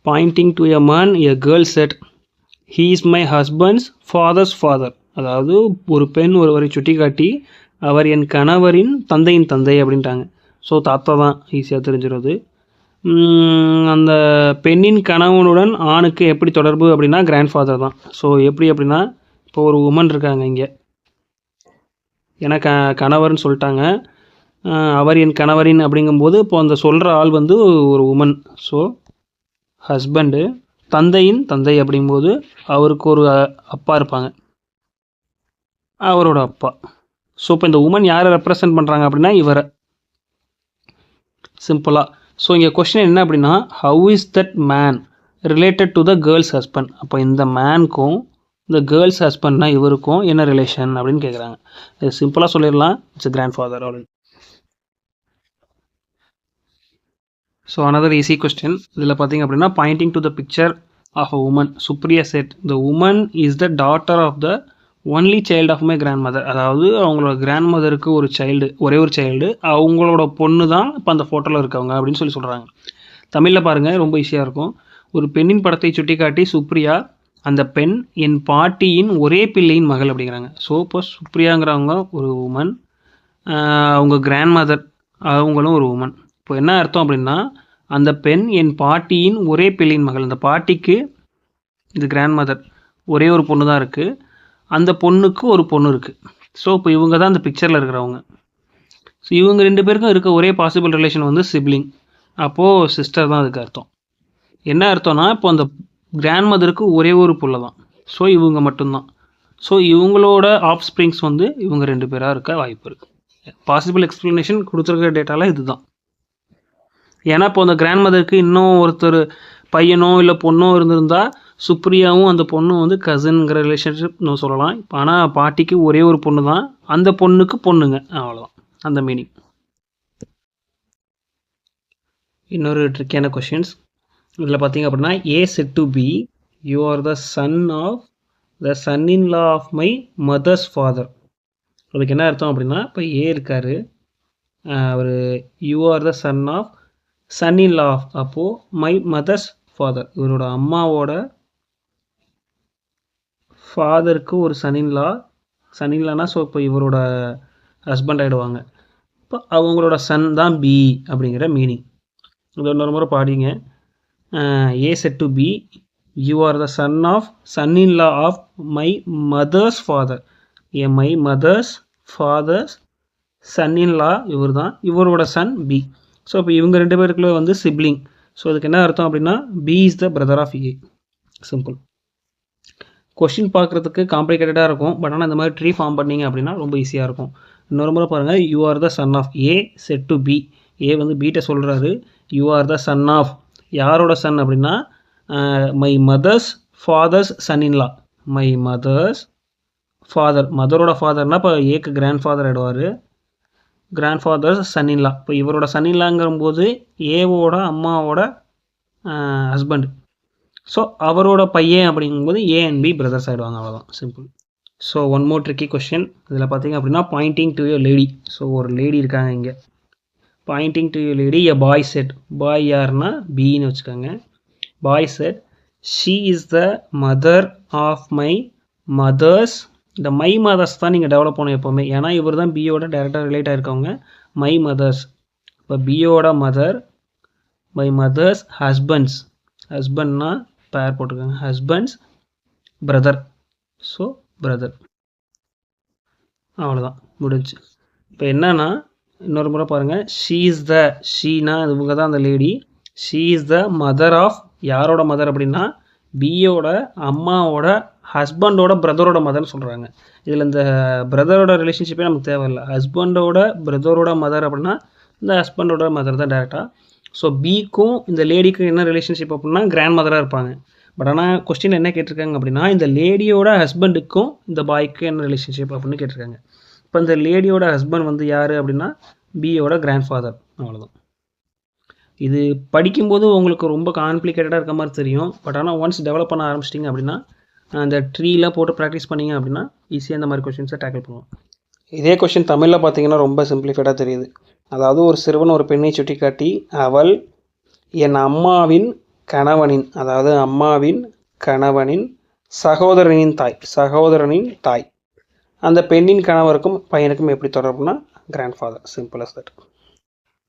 Pointing to a man a girl said he is my husband's father's father. அதாவது ஒரு பெண் ஒருவரை சுட்டி காட்டி அவர் என் கணவரின் தந்தையின் தந்தை அப்படின்ட்டாங்க. ஸோ தாத்தா தான், ஈஸியாக தெரிஞ்சிடுறது. அந்த பெண்ணின் கணவனுடன் ஆணுக்கு எப்படி தொடர்பு அப்படின்னா கிராண்ட் ஃபாதர் தான். ஸோ எப்படி அப்படின்னா இப்போ ஒரு உமன் இருக்காங்க இங்கே, ஏன்னா கணவர்னு சொல்லிட்டாங்க, அவர் என் கணவரின் அப்படிங்கும்போது இப்போ அந்த சொல்கிற ஆள் வந்து ஒரு உமன். ஸோ ஹஸ்பண்டு, தந்தையின் தந்தை அப்படிங்கும்போது அவருக்கு ஒரு அப்பா இருப்பாங்க, அவரோட அப்பா. ஸோ இப்போ இந்த உமன் யாரை ரெப்ரசன்ட் பண்ணுறாங்க அப்படின்னா இவரை, சிம்பிளாக. ஸோ இங்கே கொஸ்டின் என்ன அப்படின்னா how is that man related to the girls husband. அப்போ இந்த மேனுக்கும் இந்த கேர்ள்ஸ் ஹஸ்பண்ட்னா இவருக்கும் என்ன ரிலேஷன் அப்படின்னு கேட்குறாங்க. இது சிம்பிளாக சொல்லிடலாம், இட்ஸ் கிராண்ட் ஃபாதர் அப்படின்னு. So another easy question. இதில் பார்த்தீங்க அப்படின்னா pointing to the picture of a woman, Supriya said the woman is the daughter of the only child of my grandmother. அதாவது அவங்களோட கிராண்ட் மதருக்கு ஒரு சைல்டு, ஒரே ஒரு சைல்டு, அவங்களோட பொண்ணு தான் இப்போ அந்த ஃபோட்டோவில் இருக்கவங்க அப்படின்னு சொல்கிறாங்க. தமிழில் பாருங்கள், ரொம்ப ஈஸியாக இருக்கும். ஒரு பெண்ணின் படத்தை சுட்டி காட்டி சுப்ரியா அந்த பெண் என் பாட்டியின் ஒரே பிள்ளையின் மகள் அப்படிங்கிறாங்க. ஸோ இப்போ சுப்ரியாங்கிறவங்க ஒரு உமன், அவங்க கிராண்ட் மதர் அவங்களும் ஒரு உமன். இப்போ என்ன அர்த்தம் அப்படின்னா அந்த பெண் என் பாட்டியின் ஒரே பிள்ளையின் மகள். அந்த பாட்டிக்கு இது கிராண்ட் மதர் ஒரே ஒரு பொண்ணு தான் இருக்குது, அந்த பொண்ணுக்கு ஒரு பொண்ணு இருக்குது. ஸோ இப்போ இவங்க தான் அந்த பிக்சரில் இருக்கிறவங்க. ஸோ இவங்க 2 பேருக்கும் இருக்க ஒரே பாசிபிள் ரிலேஷன் வந்து சிப்ளிங். அப்போது சிஸ்டர் தான் அதுக்கு அர்த்தம். என்ன அர்த்தம்னா இப்போ அந்த கிராண்ட் மதருக்கு ஒரே ஒரு புள்ள தான். ஸோ இவங்க மட்டும்தான். ஸோ இவங்களோட ஆஃப் ஸ்ப்ரிங்ஸ் வந்து இவங்க 2 பேராக இருக்க வாய்ப்பு இருக்குது. பாசிபிள் எக்ஸ்ப்ளனேஷன் கொடுத்துருக்க டேட்டாவில் இதுதான். ஏன்னா இப்போ அந்த கிராண்ட் மதருக்கு இன்னும் ஒருத்தர் பையனோ இல்லை பொண்ணோ இருந்திருந்தால் சுப்ரியாவும் அந்த பொண்ணும் வந்து கசின்ங்கிற ரிலேஷன்ஷிப் நம்ம சொல்லலாம். ஆனால் பாட்டிக்கு ஒரே ஒரு பொண்ணு தான், அந்த பொண்ணுக்கு பொண்ணுங்க, அவ்வளோதான் அந்த மீனிங். இன்னொரு ட்ரிக்கியான கொஷின்ஸ். இதில் பார்த்தீங்க அப்படின்னா A said to B you are the son of the son in law of my mother's father. அதுக்கு என்ன அர்த்தம் அப்படின்னா இப்போ ஏ இருக்கார், அவர் you are the son of son in law of, அப்போது மை மதர்ஸ் ஃபாதர், இவரோட அம்மாவோட ஃபாதருக்கு ஒரு சன்னின்லானா ஸோ இப்போ இவரோட ஹஸ்பண்ட் ஆகிடுவாங்க. இப்போ அவங்களோட சன் தான் பி அப்படிங்கிற மீனிங். இது இன்னொரு முறை பாடிங்க. A said to B you are the son of son in law of my mother's father. My mother's father's son in law இவர் தான், இவரோட சன் பி. ஸோ இப்போ இவங்க 2 பேருக்குள்ள வந்து சிப்ளிங். ஸோ இதுக்கு என்ன அர்த்தம் அப்படின்னா B is the brother of A. Simple. Question பார்க்குறதுக்கு காம்ப்ளிகேட்டடாக இருக்கும், பட் ஆனால் இந்த மாதிரி ட்ரீ ஃபார்ம் பண்ணிங்க அப்படின்னா ரொம்ப ஈஸியாக இருக்கும். இன்னொரு முறை பாருங்கள், you are the son of A said to B. A வந்து பீட்ட சொல்கிறாரு, you are the son of, யாரோட சன் அப்படின்னா my mother's father's son in law. My mother's father, மதரோட ஃபாதர்னால் இப்போ ஏக்கு கிராண்ட் ஃபாதர் ஆகிடுவார், grandfather's son in law. இப்போ இவரோட சன் இன் லாங்கும்போது ஏவோட அம்மாவோட ஹஸ்பண்ட். ஸோ அவரோட பையன் அப்படிங்கும்போது ஏ அண்ட் பி பிரதர்ஸ் ஆகிடுவாங்க, அவ்வளோதான். Simple. So one more tricky question. இதில் பார்த்தீங்க அப்படின்னா பாயிண்டிங் டு எ லேடி. ஸோ ஒரு லேடி இருக்காங்க இங்கே. Pointing to a lady, a boy said. Boy யாருன்னா பின்னு வச்சுக்கோங்க. Boy said she is the mother of my mother's. இந்த மை மதர்ஸ் தான் நீங்கள் டெவலப் பண்ணணும் எப்போவுமே, ஏன்னா இவர் தான் பியோட டேரெக்டாக ரிலேட் ஆகிருக்கவங்க. மை மதர்ஸ், இப்போ பியோட மதர், மை மதர்ஸ் ஹஸ்பண்ட்ஸ். ஹஸ்பண்ட்னா பேர் போட்டுக்கோங்க, ஹஸ்பண்ட்ஸ் பிரதர். ஸோ பிரதர், அவ்வளோதான், முடிஞ்சு. இப்போ என்னன்னா இன்னொரு முறை பாருங்கள், ஷீ இஸ் த, ஷீனா இவங்க தான் அந்த lady. She is the mother of, யாரோட மதர் அப்படின்னா பியோட அம்மாவோட ஹஸ்பண்டோட பிரதரோட மதர்னு சொல்கிறாங்க. இதில் இந்த பிரதரோட ரிலேஷன்ஷிப்பே நமக்கு தேவையில்லை. ஹஸ்பண்டோட பிரதரோட மதர் அப்படின்னா இந்த ஹஸ்பண்டோட மதர் தான் டேரெக்டாக. ஸோ பிக்கும் இந்த லேடிக்கும் என்ன ரிலேஷன்ஷிப் அப்படின்னா கிராண்ட் மதராக இருப்பாங்க. பட் ஆனால் கொஸ்டின் என்ன கேட்டிருக்காங்க அப்படின்னா இந்த லேடியோட ஹஸ்பண்டுக்கும் இந்த பாய்க்கும் என்ன ரிலேஷன்ஷிப் அப்படின்னு கேட்டிருக்காங்க. இப்போ இந்த லேடியோட ஹஸ்பண்ட் வந்து யார் அப்படின்னா பியோட கிராண்ட் ஃபாதர், அவ்வளோதான். இது படிக்கும்போது உங்களுக்கு ரொம்ப காம்ப்ளிகேட்டடாக இருக்க மாதிரி தெரியும், பட் ஆனால் ஒன்ஸ் டெவலப் பண்ண ஆரம்பிச்சிட்டிங்க அப்படின்னா அந்த ட்ரீலாம் போட்டு ப்ராக்டிஸ் பண்ணிங்க அப்படின்னா ஈஸியாக இந்த மாதிரி கொஷின்ஸை டேக்கிள் பண்ணுவோம். இதே கொஷின் தமிழில் பார்த்தீங்கன்னா ரொம்ப சிம்பிளிஃபைடாக தெரியுது. அதாவது ஒரு சிறுவன் ஒரு பெண்ணை சுட்டி காட்டி, அவள் என் அம்மாவின் கணவனின், அதாவது அம்மாவின் கணவனின் சகோதரனின் தாய், சகோதரனின் தாய். அந்த பெண்ணின் கணவருக்கும் பையனுக்கும் எப்படி தொடர்புனா grandfather. Simple as that.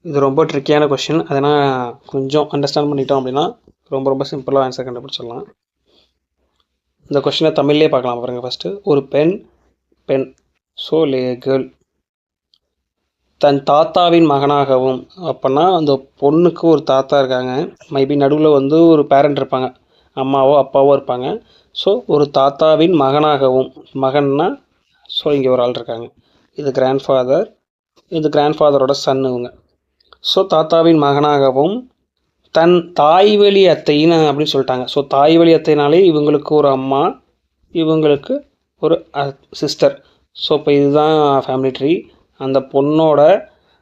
இது ரொம்ப ட்ரிக்கியான கொஷின், அதனால் கொஞ்சம் அண்டர்ஸ்டாண்ட் பண்ணிட்டோம் அப்படின்னா ரொம்ப ரொம்ப சிம்பிளாக ஆன்சர் கண்டுபிடிச்சிடலாம். இந்த கொஷினை தமிழ்லேயே பார்க்கலாம் பாருங்கள். ஃபஸ்ட்டு ஒரு பெண், ஸோ கேர்ள் தன் தாத்தாவின் மகனாகவும், அப்போனா அந்த பொண்ணுக்கு ஒரு தாத்தா இருக்காங்க, மேபி நடுவில் வந்து ஒரு பேரண்ட் இருப்பாங்க, அம்மாவோ அப்பாவோ இருப்பாங்க. ஸோ ஒரு தாத்தாவின் மகனாகவும், மகன்னா ஸோ இங்கே ஒரு ஆள் இருக்காங்க, இது கிராண்ட் ஃபாதர், இது கிராண்ட் ஃபாதரோட சன் இவங்க. ஸோ தாத்தாவின் மகனாகவும் தன் தாய் வழி அத்தைன்னு அப்படின்னு சொல்லிட்டாங்க. ஸோ தாய் வழி அத்தைனாலே இவங்களுக்கு ஒரு அம்மா, இவங்களுக்கு ஒரு சிஸ்டர். ஸோ இப்போ இதுதான் ஃபேமிலி ட்ரீ. அந்த பொண்ணோட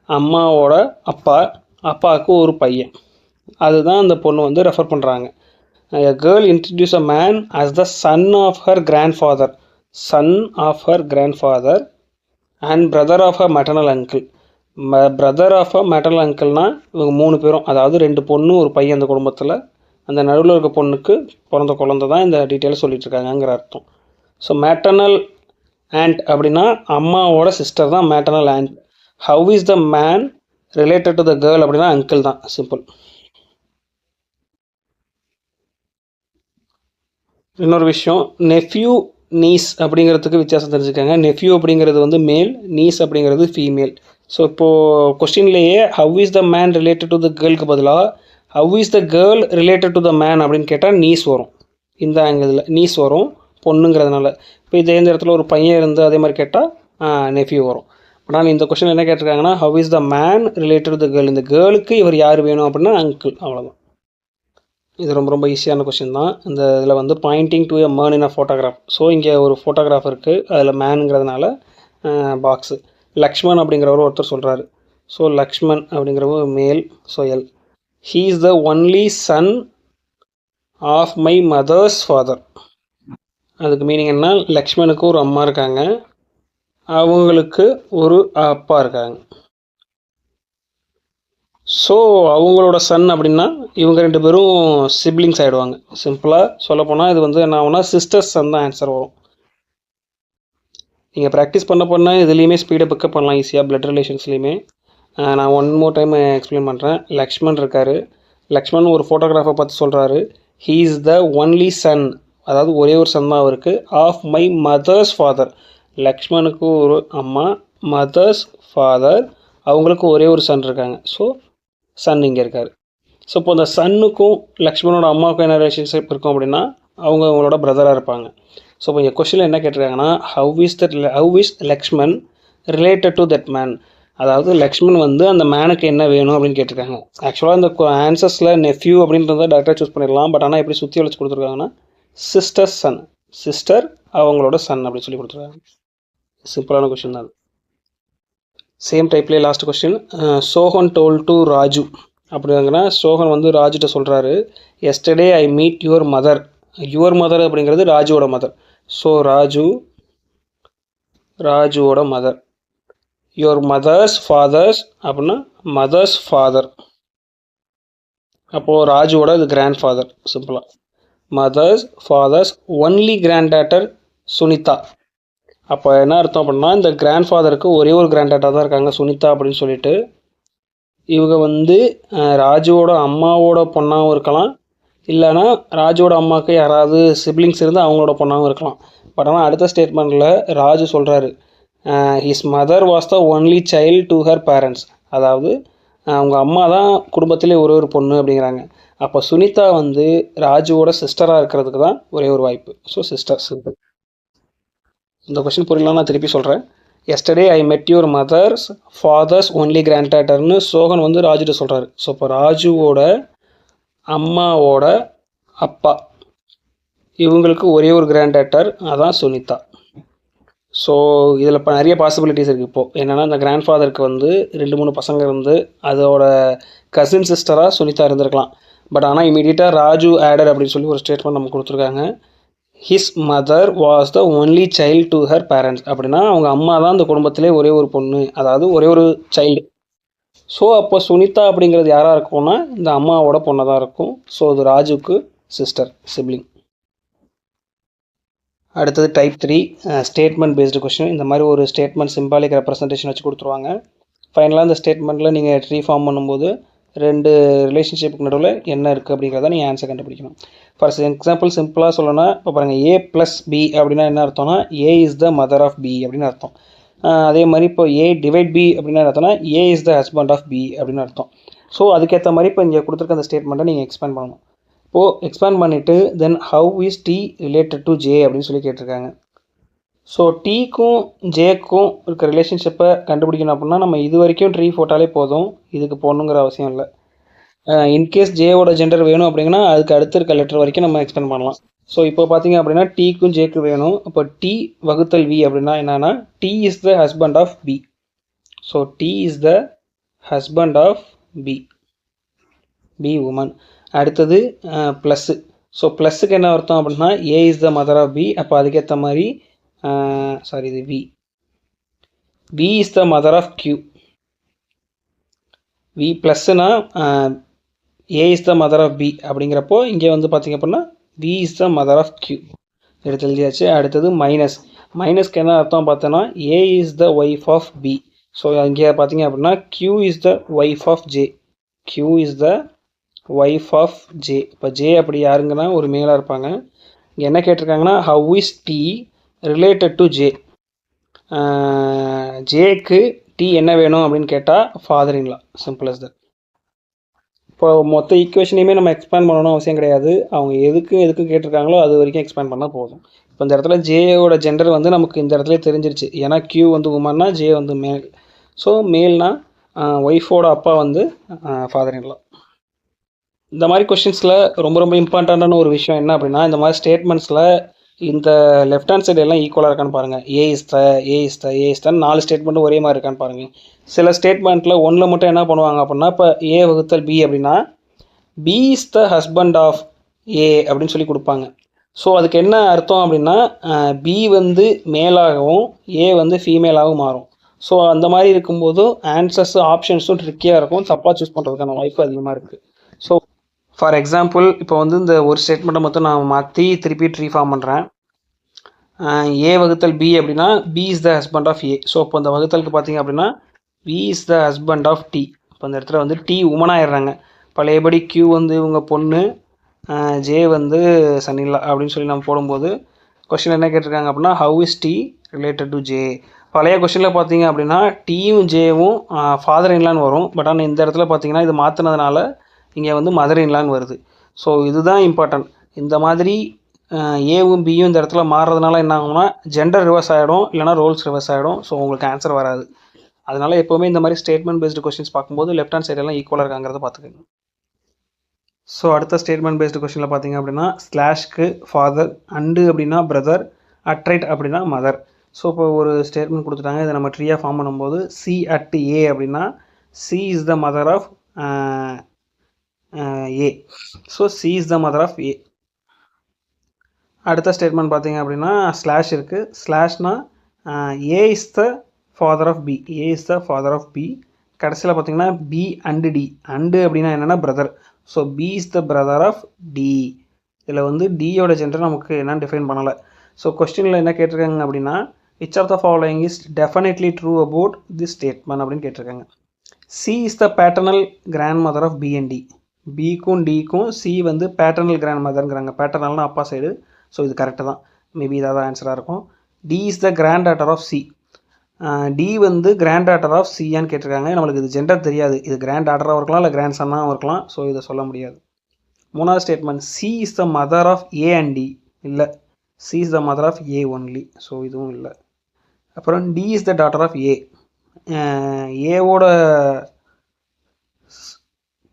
அம்மாவோட அப்பாவுக்கு ஒரு பையன், அதுதான் அந்த பொண்ணு வந்து ரெஃபர் பண்ணுறாங்க. A girl introduced a man as the son of her grandfather and brother of her maternal uncle. Brother of a maternal அங்கிள்னால் இவங்க 3 பேரும், அதாவது 2 பொண்ணு ஒரு பையன் அந்த குடும்பத்தில். அந்த நடுவில் இருக்க பொண்ணுக்கு பிறந்த குழந்தை தான் இந்த டீட்டெயில்ஸ் சொல்லிகிட்ருக்காங்கங்கிற அர்த்தம். ஸோ மேட்டர்னல் ஆண்ட் அப்படின்னா அம்மாவோட சிஸ்டர் தான் maternal and. Have is the man related to the girl அப்படின்னா அங்கிள் தான். சிம்பிள். இன்னொரு விஷயம், நெஃப்யூ நீஸ் அப்படிங்கிறதுக்கு வித்தியாசம் தெரிஞ்சுக்காங்க. நெஃப்யூ அப்படிங்கிறது வந்து மேல், நீஸ் அப்படிங்கிறது ஃபீமேல். ஸோ இப்போது கொஸ்டின்லேயே how is the man related to the கேர்ளுக்கு பதிலாக how is the girl related to the man அப்படின்னு கேட்டால் நீஸ் வரும். இந்த ஆங்கிளில் நீஸ் வரும் பொண்ணுங்கிறதுனால. இப்போ இதே இந்த இடத்துல ஒரு பையன் இருந்து அதே மாதிரி கேட்டால் நெஃப்யூ வரும். ஆனால் இந்த கொஸ்டின் என்ன கேட்டிருக்காங்கன்னா how is the man related to the girl, இந்த கேர்ளுக்கு இவர் யார் வேணும் அப்படின்னா அங்கிள், அவ்வளோதான். இது ரொம்ப ரொம்ப ஈஸியான கொஸ்டின் தான். இந்த இதில் வந்து Poynting to a man in a photograph. So இங்கே ஒரு ஃபோட்டோகிராஃப் இருக்குது, அதில் மேனுங்கிறதுனால பாக்ஸு. லக்ஷ்மன் அப்படிங்கிறவர் ஒருத்தர் சொல்கிறாரு. ஸோ லக்ஷ்மன் அப்படிங்கிறவர் male, so L. He is the only son of my mother's father. அதுக்கு மீனிங் என்ன, லக்ஷ்மனுக்கு ஒரு அம்மா இருக்காங்க, அவங்களுக்கு ஒரு அப்பா இருக்காங்க. ஸோ அவங்களோட சன் அப்படின்னா இவங்க 2 பேரும் சிப்ளிங்ஸ் ஆகிடுவாங்க. சிம்பிளாக சொல்லப்போனால் இது வந்து என்ன ஆகுனா சிஸ்டர்ஸ் சன் தான் ஆன்சர் வரும். நீங்கள் ப்ராக்டிஸ் பண்ண இதுலேயுமே ஸ்பீடை பிக்கப் பண்ணலாம் ஈஸியாக, பிளட் ரிலேஷன்ஸ்லேயுமே. நான் ஒன் மோர் டைம் எக்ஸ்பிளைன் பண்ணுறேன். லக்ஷ்மன் இருக்கார், லக்ஷ்மன் ஒரு ஃபோட்டோகிராஃபை பார்த்து சொல்கிறாரு he is the only Sun, அதாவது ஒரே ஒரு சன் தான் அவருக்கு, ஆஃப் மை மதர்ஸ் ஃபாதர். லக்ஷ்மனுக்கு ஒரு அம்மா, மதர்ஸ் ஃபாதர், அவங்களுக்கு ஒரே ஒரு சன் இருக்காங்க. ஸோ சன் இங்கே இருக்கார். ஸோ இப்போ இந்த சன்னுக்கும் லக்ஷ்மணோட அம்மாவுக்கும் என்ன ரிலேஷன்ஷிப் இருக்கும் அப்படின்னா அவங்களோட பிரதராக இருப்பாங்க. ஸோ இப்போ இந்த கொஸ்டினில் என்ன கேட்டிருக்காங்கன்னா how is Lakshman related to that man, அதாவது லக்ஷ்மன் வந்து அந்த மேனுக்கு என்ன வேணும் அப்படின்னு கேட்டிருக்காங்க. ஆக்சுவலாக இந்த ஆன்சர்ஸில் நெஃப்யூ அப்படின்றத டேரெக்டாக சூஸ் பண்ணிடலாம். பட் ஆனால் எப்படி சுற்றி வளைச்சு கொடுத்துருக்காங்கன்னா சிஸ்டர் சன், சிஸ்டர் அவங்களோட சன் அப்படின்னு சொல்லி கொடுத்துருக்காங்க. சிம்பிளான கொஸ்டின் தான். சேம் டைப்லேயே last question, Sohan told to Raju அப்படிங்கிற சோஹன் வந்து ராஜுகிட்ட சொல்கிறாரு, yesterday I meet your mother. Your mother அப்படிங்கிறது ராஜுவோட மதர். ஸோ ராஜுவோட மதர். யுவர் மதர்ஸ் ஃபாதர்ஸ் அப்படின்னா மதர்ஸ் ஃபாதர். அப்போது ராஜுவோட இது கிராண்ட் ஃபாதர். சிம்பிளாக mother's father's only granddaughter Sunita. அப்போ என்ன அர்த்தம் அப்படின்னா இந்த கிராண்ட் ஃபாதருக்கு ஒரே ஒரு கிராண்ட் டாட்டர் தான் இருக்காங்க, சுனிதா அப்படின்னு சொல்லிட்டு. இவங்க வந்து ராஜுவோட அம்மாவோட பொண்ணாகவும் இருக்கலாம், இல்லைனா ராஜுவோட அம்மாவுக்கு யாராவது சிப்ளிங்ஸ் இருந்து அவங்களோட பொண்ணாகவும் இருக்கலாம். பட் ஆனால் அடுத்த ஸ்டேட்மெண்ட்டில் ராஜு சொல்கிறாரு his mother was the only child to her parents, அதாவது அவங்க அம்மா தான் குடும்பத்திலே ஒரு பொண்ணு அப்படிங்கிறாங்க. அப்போ சுனிதா வந்து ராஜுவோட சிஸ்டராக இருக்கிறதுக்கு தான் ஒரே ஒரு வாய்ப்பு. So sister simple. இந்த கொஸ்டின் புரியலாம், நான் திருப்பி சொல்கிறேன். Yesterday I met your mother's father's only granddaughter Sohan வந்து ராஜுகிட்ட சொல்கிறாரு. ஸோ இப்போ ராஜுவோட அம்மாவோட அப்பா இவங்களுக்கு ஒரே ஒரு கிராண்ட் டாட்டர், அதான் சுனிதா. ஸோ இதில் இப்போ நிறைய பாசிபிலிட்டிஸ் இருக்குது. இப்போது என்னென்னா இந்த கிராண்ட் ஃபாதருக்கு வந்து 2-3 பசங்க இருந்து அதோட கசின் சிஸ்டராக சுனிதா இருந்திருக்கலாம். பட் ஆனால் இமீடியட்டாக ராஜு ஆடர் அப்படின்னு சொல்லி ஒரு ஸ்டேட்மெண்ட் நம்ம கொடுத்துருக்காங்க. His mother was the only child to her parents அப்படின்னா அவங்க அம்மா தான் அந்த குடும்பத்திலே ஒரே ஒரு பொண்ணு, அதாவது ஒரே ஒரு சைல்டு. ஸோ அப்போ சுனிதா அப்படிங்கிறது யாராக இருக்கும்னா இந்த அம்மாவோட பொண்ணை தான் இருக்கும். ஸோ இது ராஜுக்கு சிஸ்டர் சிப்ளிங். அடுத்தது டைப் 3 ஸ்டேட்மெண்ட் பேஸ்டு கொஸ்டின். இந்த மாதிரி ஒரு ஸ்டேட்மெண்ட் சிம்பாலிக் ரெப்ரசன்டேஷன் வச்சு கொடுத்துருவாங்க. ஃபைனலாக இந்த ஸ்டேட்மெண்ட்டில் நீங்கள் ட்ரீ ஃபார்ம் பண்ணும்போது 2 ரிலேஷன்ஷிப்புக்கு நடுவில் என்ன இருக்குது அப்படிங்கிறத நீங்கள் ஆன்சர் கண்டுபிடிக்கணும். ஃபார் எக்ஸாம்பிள் சிம்பிளாக சொல்லணும்னா இப்போ பாருங்கள் A + B அப்படின்னா என்ன அர்த்தம்னா A is the mother of B அப்படின்னு அர்த்தம். அதே மாதிரி இப்போ A / B அப்படின்னா அர்த்தம்னா A is the husband of B அப்படின்னு அர்த்தம். ஸோ அதுக்கேற்ற மாதிரி இப்போ இங்கே கொடுத்துருக்க அந்த ஸ்டேட்மெண்ட்டை நீங்கள் எக்ஸ்பேண்ட் பண்ணணும். இப்போது எக்ஸ்பேண்ட் பண்ணிவிட்டு then how is T related to J அப்படின்னு சொல்லி கேட்டிருக்காங்க. ஸோ Tக்கும் Jக்கும் இருக்க ரிலேஷன்ஷிப்பை கண்டுபிடிக்கணும் அப்படின்னா நம்ம இது வரைக்கும் ட்ரீ போட்டாலே போதும், இதுக்கு போடணுங்கிற அவசியம் இல்லை. இன்கேஸ் ஜேவோட ஜெண்டர் வேணும் அப்படிங்கன்னா அதுக்கு அடுத்து இருக்க லெட்டர் வரைக்கும் நம்ம எக்ஸ்பேண்ட் பண்ணலாம். ஸோ இப்போ பார்த்தீங்க அப்படின்னா Tக்கும் Jக்கு வேணும். இப்போ T/V அப்படின்னா என்னன்னா T is the husband of B. So T is the husband of B woman. அடுத்தது ப்ளஸ்ஸு. ஸோ ப்ளஸ்ஸுக்கு என்ன அர்த்தம் அப்படின்னா A is the mother of B. அப்போ அதுக்கேற்ற மாதிரி இது V is the mother of Q. V ப்ளஸ்ஸுனா A is the mother of B அப்படிங்கிறப்போ இங்கே வந்து பார்த்திங்க அப்படின்னா V is the mother of Q எடுத்து எழுதியாச்சு. அடுத்தது மைனஸ்க்கு என்ன அர்த்தம் பார்த்தோன்னா A is the wife of B. So இங்கே பார்த்தீங்க அப்படின்னா Q is the wife of J. Q is the wife of J. இப்போ J அப்படி யாருங்கன்னா ஒரு மேலாக இருப்பாங்க. இங்கே என்ன கேட்டிருக்காங்கன்னா how is T related to J. Jக்கு T என்ன வேணும் அப்படின்னு கேட்டால் father in law. Simple as that. இப்போ மொத்த ஈக்குவேஷனையுமே நம்ம எக்ஸ்பேண்ட் பண்ணணும் அவசியம் கிடையாது. அவங்க எதுக்கு கேட்டிருக்காங்களோ அது வரைக்கும் எக்ஸ்பேண்ட் பண்ணால் போதும். இப்போ இந்த இடத்துல ஜேயோட ஜெண்டர் வந்து நமக்கு இந்த இடத்துல தெரிஞ்சிருச்சு. ஏன்னா Q வந்து உமன்னா J வந்து மேல். ஸோ மேல்னா ஒய்ஃபோட அப்பா வந்து ஃபாதர் இன் லா. இந்த மாதிரி கொஷின்ஸில் ரொம்ப இம்பார்ட்டண்ட்டான ஒரு விஷயம் என்ன அப்படின்னா இந்த மாதிரி ஸ்டேட்மெண்ட்ஸில் இந்த லெஃப்ட் ஹேண்ட் சைடு எல்லாம் ஈக்குவலாக இருக்கான்னு பாருங்கள். ஏ இஸ் த 4 ஸ்டேட்மெண்ட்டும் ஒரே மாதிரி இருக்கான்னு பாருங்கள். சில ஸ்டேட்மெண்ட்டில் ஒன்றில் மட்டும் என்ன பண்ணுவாங்க அப்படின்னா இப்போ A/B அப்படின்னா B is the husband of A அப்படின்னு சொல்லி கொடுப்பாங்க. ஸோ அதுக்கு என்ன அர்த்தம் அப்படின்னா B வந்து மேலாகவும் A வந்து ஃபீமேலாகவும் மாறும். ஸோ அந்த மாதிரி இருக்கும்போது ஆன்சர்ஸ் ஆப்ஷன்ஸும் ட்ரிக்கியாக இருக்கும், தப்பாக சூஸ் பண்ணுறதுக்கான வாய்ப்பு அதிகமாக இருக்குது. ஸோ ஃபார் எக்ஸாம்பிள் இப்போ வந்து இந்த ஒரு ஸ்டேட்மெண்ட்டை மட்டும் நான் மாற்றி திருப்பி ட்ரீ ஃபார்ம் பண்ணுறேன். A/B அப்படின்னா B is the husband of A. So இப்போ இந்த வகுத்தலுக்கு பார்த்தீங்க அப்படின்னா V is the husband of T. இப்போ இந்த இடத்துல வந்து T உமனாகிடுறாங்க. பழையபடி Q வந்து இவங்க பொண்ணு, J வந்து சன்னிலா அப்படின்னு சொல்லி நம்ம போடும்போது கொஸ்டின் என்ன கேட்டிருக்காங்க அப்படின்னா how is T related to J. பழைய கொஸ்டினில் பார்த்தீங்க அப்படின்னா டீயும் ஜேவும் ஃபாதர் இன்லான்னு வரும். பட் ஆனால் இந்த இடத்துல பார்த்தீங்கன்னா இது மாற்றினதுனால இங்கே வந்து மதர் இன்லான்னு வருது. ஸோ இதுதான் இம்பார்ட்டன்ட். இந்த மாதிரி ஏவும் பியும் இந்த இடத்துல மாறுறதுனால என்ன ஆகும்னா ஜெண்டர் ரிவர்ஸ் ஆகிடும், இல்லைனா ரோல்ஸ் ரிவர்ஸ் ஆகிடும். ஸோ உங்களுக்கு ஆன்சர் வராது. அதனால் எப்போவுமே இந்த மாதிரி ஸ்டேட்மெண்ட் பேஸ்டு கொஸ்டின்ஸ் பார்க்கும்போது லெஃப்ட் ஹேண்ட் சைடெல்லாம் ஈக்குவலாக இருக்காங்கிறத பார்த்துக்கோங்க. ஸோ அடுத்த ஸ்டேட்மெண்ட் பேஸ்டு கொஸ்டினில் பார்த்தீங்க அப்படின்னா ஸ்லாஷ்க்கு ஃபாதர், அண்டு அப்படின்னா பிரதர், அட்ரைட் அப்படின்னா மதர். ஸோ இப்போ ஒரு ஸ்டேட்மெண்ட் கொடுத்துட்டாங்க. இதை நம்ம ட்ரீயாக ஃபார்ம் பண்ணும்போது சி அட் ஏ அப்படின்னா C is the mother of A. So C is the mother of A. அடுத்த ஸ்டேட்மெண்ட் பார்த்தீங்க அப்படின்னா ஸ்லாஷ் இருக்குது. ஸ்லாஷ்னா A is the father of B, A is the father of B. கடைசியில் பார்த்தீங்கன்னா B and D, and அப்படின்னா என்னென்னா brother. So B is the brother of D. இதில் வந்து டியோட ஜெண்டர் நமக்கு என்னன்னு டிஃபைன் பண்ணலை. ஸோ கொஸ்டினில் என்ன கேட்டிருக்காங்க அப்படின்னா which of the following is definitely true about this statement அப்படின்னு கேட்டிருக்காங்க. C is the paternal grandmother of B and D. பிக்கும் டிக்கும் சி வந்து பேட்டர்னல் கிராண்ட் மதர்ங்கிறாங்க. பேட்டர்னல்னா அப்பா சைடு. ஸோ இது கரெக்டு தான். மேபி இதாக தான் ஆன்சராக இருக்கும். D is the granddaughter of C. D வந்து கிராண்ட் டாட்டர் ஆஃப் சியான்னு கேட்டிருக்காங்க. நம்மளுக்கு இது ஜெண்டர் தெரியாது. இது கிராண்ட் டாட்டராகவும் இருக்கலாம், இல்லை கிராண்ட் சன்னாகவும் இருக்கலாம். ஸோ இதை சொல்ல முடியாது. மூணாவது statement C is the mother of A and D. இல்லை, C is the mother of A only. So இதுவும் இல்லை. அப்புறம் D is the daughter of A. ஏவோட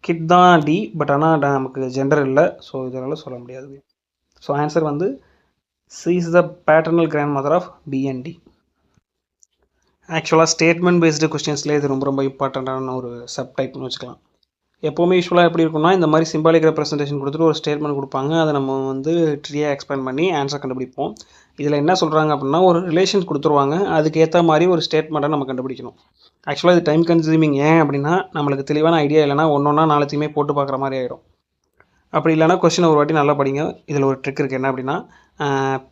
கிட் தான் டி, பட் ஆனால் நமக்கு ஜெண்டர் இல்லை. ஸோ இதனால் சொல்ல முடியாது. ஸோ ஆன்சர் வந்து C is the paternal grandmother of B and D. ஆக்சுவலாக ஸ்டேட்மெண்ட் பேஸ்டு கொஸ்டின்ஸ்லேயே இது ரொம்ப ரொம்ப இம்பார்ட்டண்ட்டான ஒரு சப் டைப்னு வச்சுக்கலாம். எப்போவுமே யூஸ்வலாக எப்படி இருக்கும்னா இந்த மாதிரி சிம்பாலிக் ரெப்ரசன்டேஷன் கொடுத்துட்டு ஒரு ஸ்டேட்மெண்ட் கொடுப்பாங்க. அதை நம்ம வந்து ட்ரீயாக எக்ஸ்பேண்ட் பண்ணி ஆன்சர் கண்டுபிடிப்போம். இதில் என்ன சொல்கிறாங்க அப்படின்னா ஒரு ரிலேஷன் கொடுத்துருவாங்க, அதுக்கு ஏற்ற மாதிரி ஒரு ஸ்டேட்மெண்ட்டை நம்ம கண்டுபிடிக்கணும். ஆக்சுவலாக இது டைம் கன்சியூமிங். ஏன் அப்படின்னா நம்மளுக்கு தெளிவான ஐடியா இல்லைனா ஒன்றா நாளைக்குமே போட்டு பார்க்குற மாதிரி ஆகிடும். அப்படி இல்லைனா கொஸ்டினை ஒரு வாட்டி நல்லா படிங்க. இதில் ஒரு ட்ரிக் இருக்குது. என்ன அப்படின்னா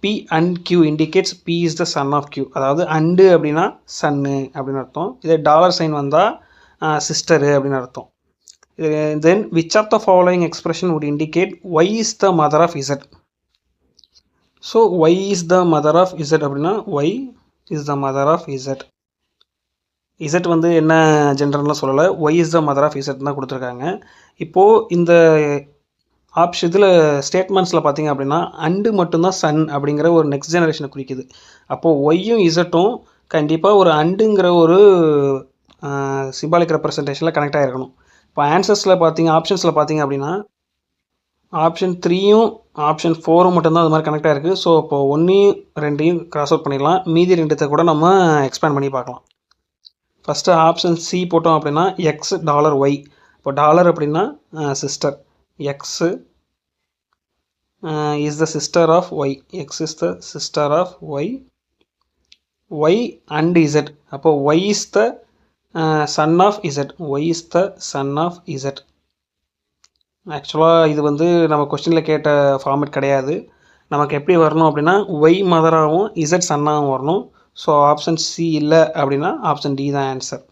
P and Q indicates P is the son of Q. அதாவது அண்டு அப்படின்னா சன்னு அப்படின்னு அர்த்தம். இதே டாலர் சைன் வந்தால் சிஸ்டரு அப்படின்னு அர்த்தம். Then which of the following expression would indicate Y is the mother of Z. So Y is the mother of Z அப்படின்னா Y is the mother of Z. Z வந்து என்ன ஜெண்டர்லாம் சொல்லலை, Y is the mother of Z தான் கொடுத்துருக்காங்க. இப்போது இந்த இதில் ஸ்டேட்மெண்ட்ஸில் பார்த்தீங்க அப்படின்னா அண்டு மட்டும்தான் சன் அப்படிங்கிற ஒரு நெக்ஸ்ட் ஜெனரேஷனை குறிக்குது. அப்போது ஒய்யும் இசட்டும் கண்டிப்பாக ஒரு அண்டுங்கிற ஒரு சிம்பாலிக் ரெப்ரசன்டேஷனில் கனெக்ட் ஆகிருக்கணும். இப்போ ஆன்சர்ஸில் ஆப்ஷன்ஸில் பார்த்தீங்க அப்படின்னா ஆப்ஷன் 3யும் ஆப்ஷன் 4ம் மட்டும்தான் அது மாதிரி கனெக்ட் ஆகிருக்கு. ஸோ இப்போ 1யும் 2யும் கிராஸ் அவுட் பண்ணிடலாம். மீதி 2 கூட நம்ம எக்ஸ்பேண்ட் பண்ணி பார்க்கலாம். ஃபஸ்ட்டு ஆப்ஷன் சி போட்டோம் அப்படின்னா எக்ஸ் டாலர் ஒய். இப்போ டாலர் அப்படின்னா sister, x is the sister of y. X is the sister of y. Y and z. அப்போ y is the son of z. Y is the son of z. ஆக்சுவலாக இது வந்து நம்ம கொஸ்டினில் கேட்ட format கிடையாது. நமக்கு எப்படி வரணும் அப்படின்னா y மதராகவும் z சன்னாகவும் வரணும். ஸோ ஆப்ஷன் சி இல்லை அப்படின்னா ஆப்ஷன் டி தான் ஆன்சர்.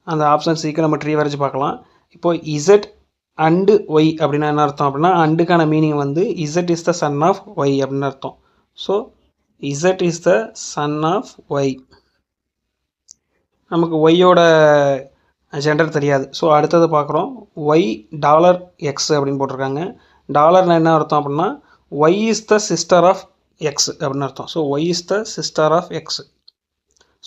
அந்த ஆப்ஷன் சிக்கு நம்ம ட்ரீ வரைஞ்சி பார்க்கலாம். இப்போது z அண்டு ஒய் அப்படின்னா என்ன அர்த்தம் அப்படின்னா அண்டுக்கான மீனிங் வந்து Z is the son of Y அப்படின்னு அர்த்தம். So Z is the son of Y. நமக்கு ஒய்யோட ஜெண்டர் தெரியாது. ஸோ அடுத்தது பார்க்குறோம். ஒய் டாலர் எக்ஸ் அப்படின்னு போட்டிருக்காங்க. டாலர்னா என்ன அர்த்தம் அப்படின்னா Y is the sister of X அப்படின்னு அர்த்தம். So Y is the sister of X.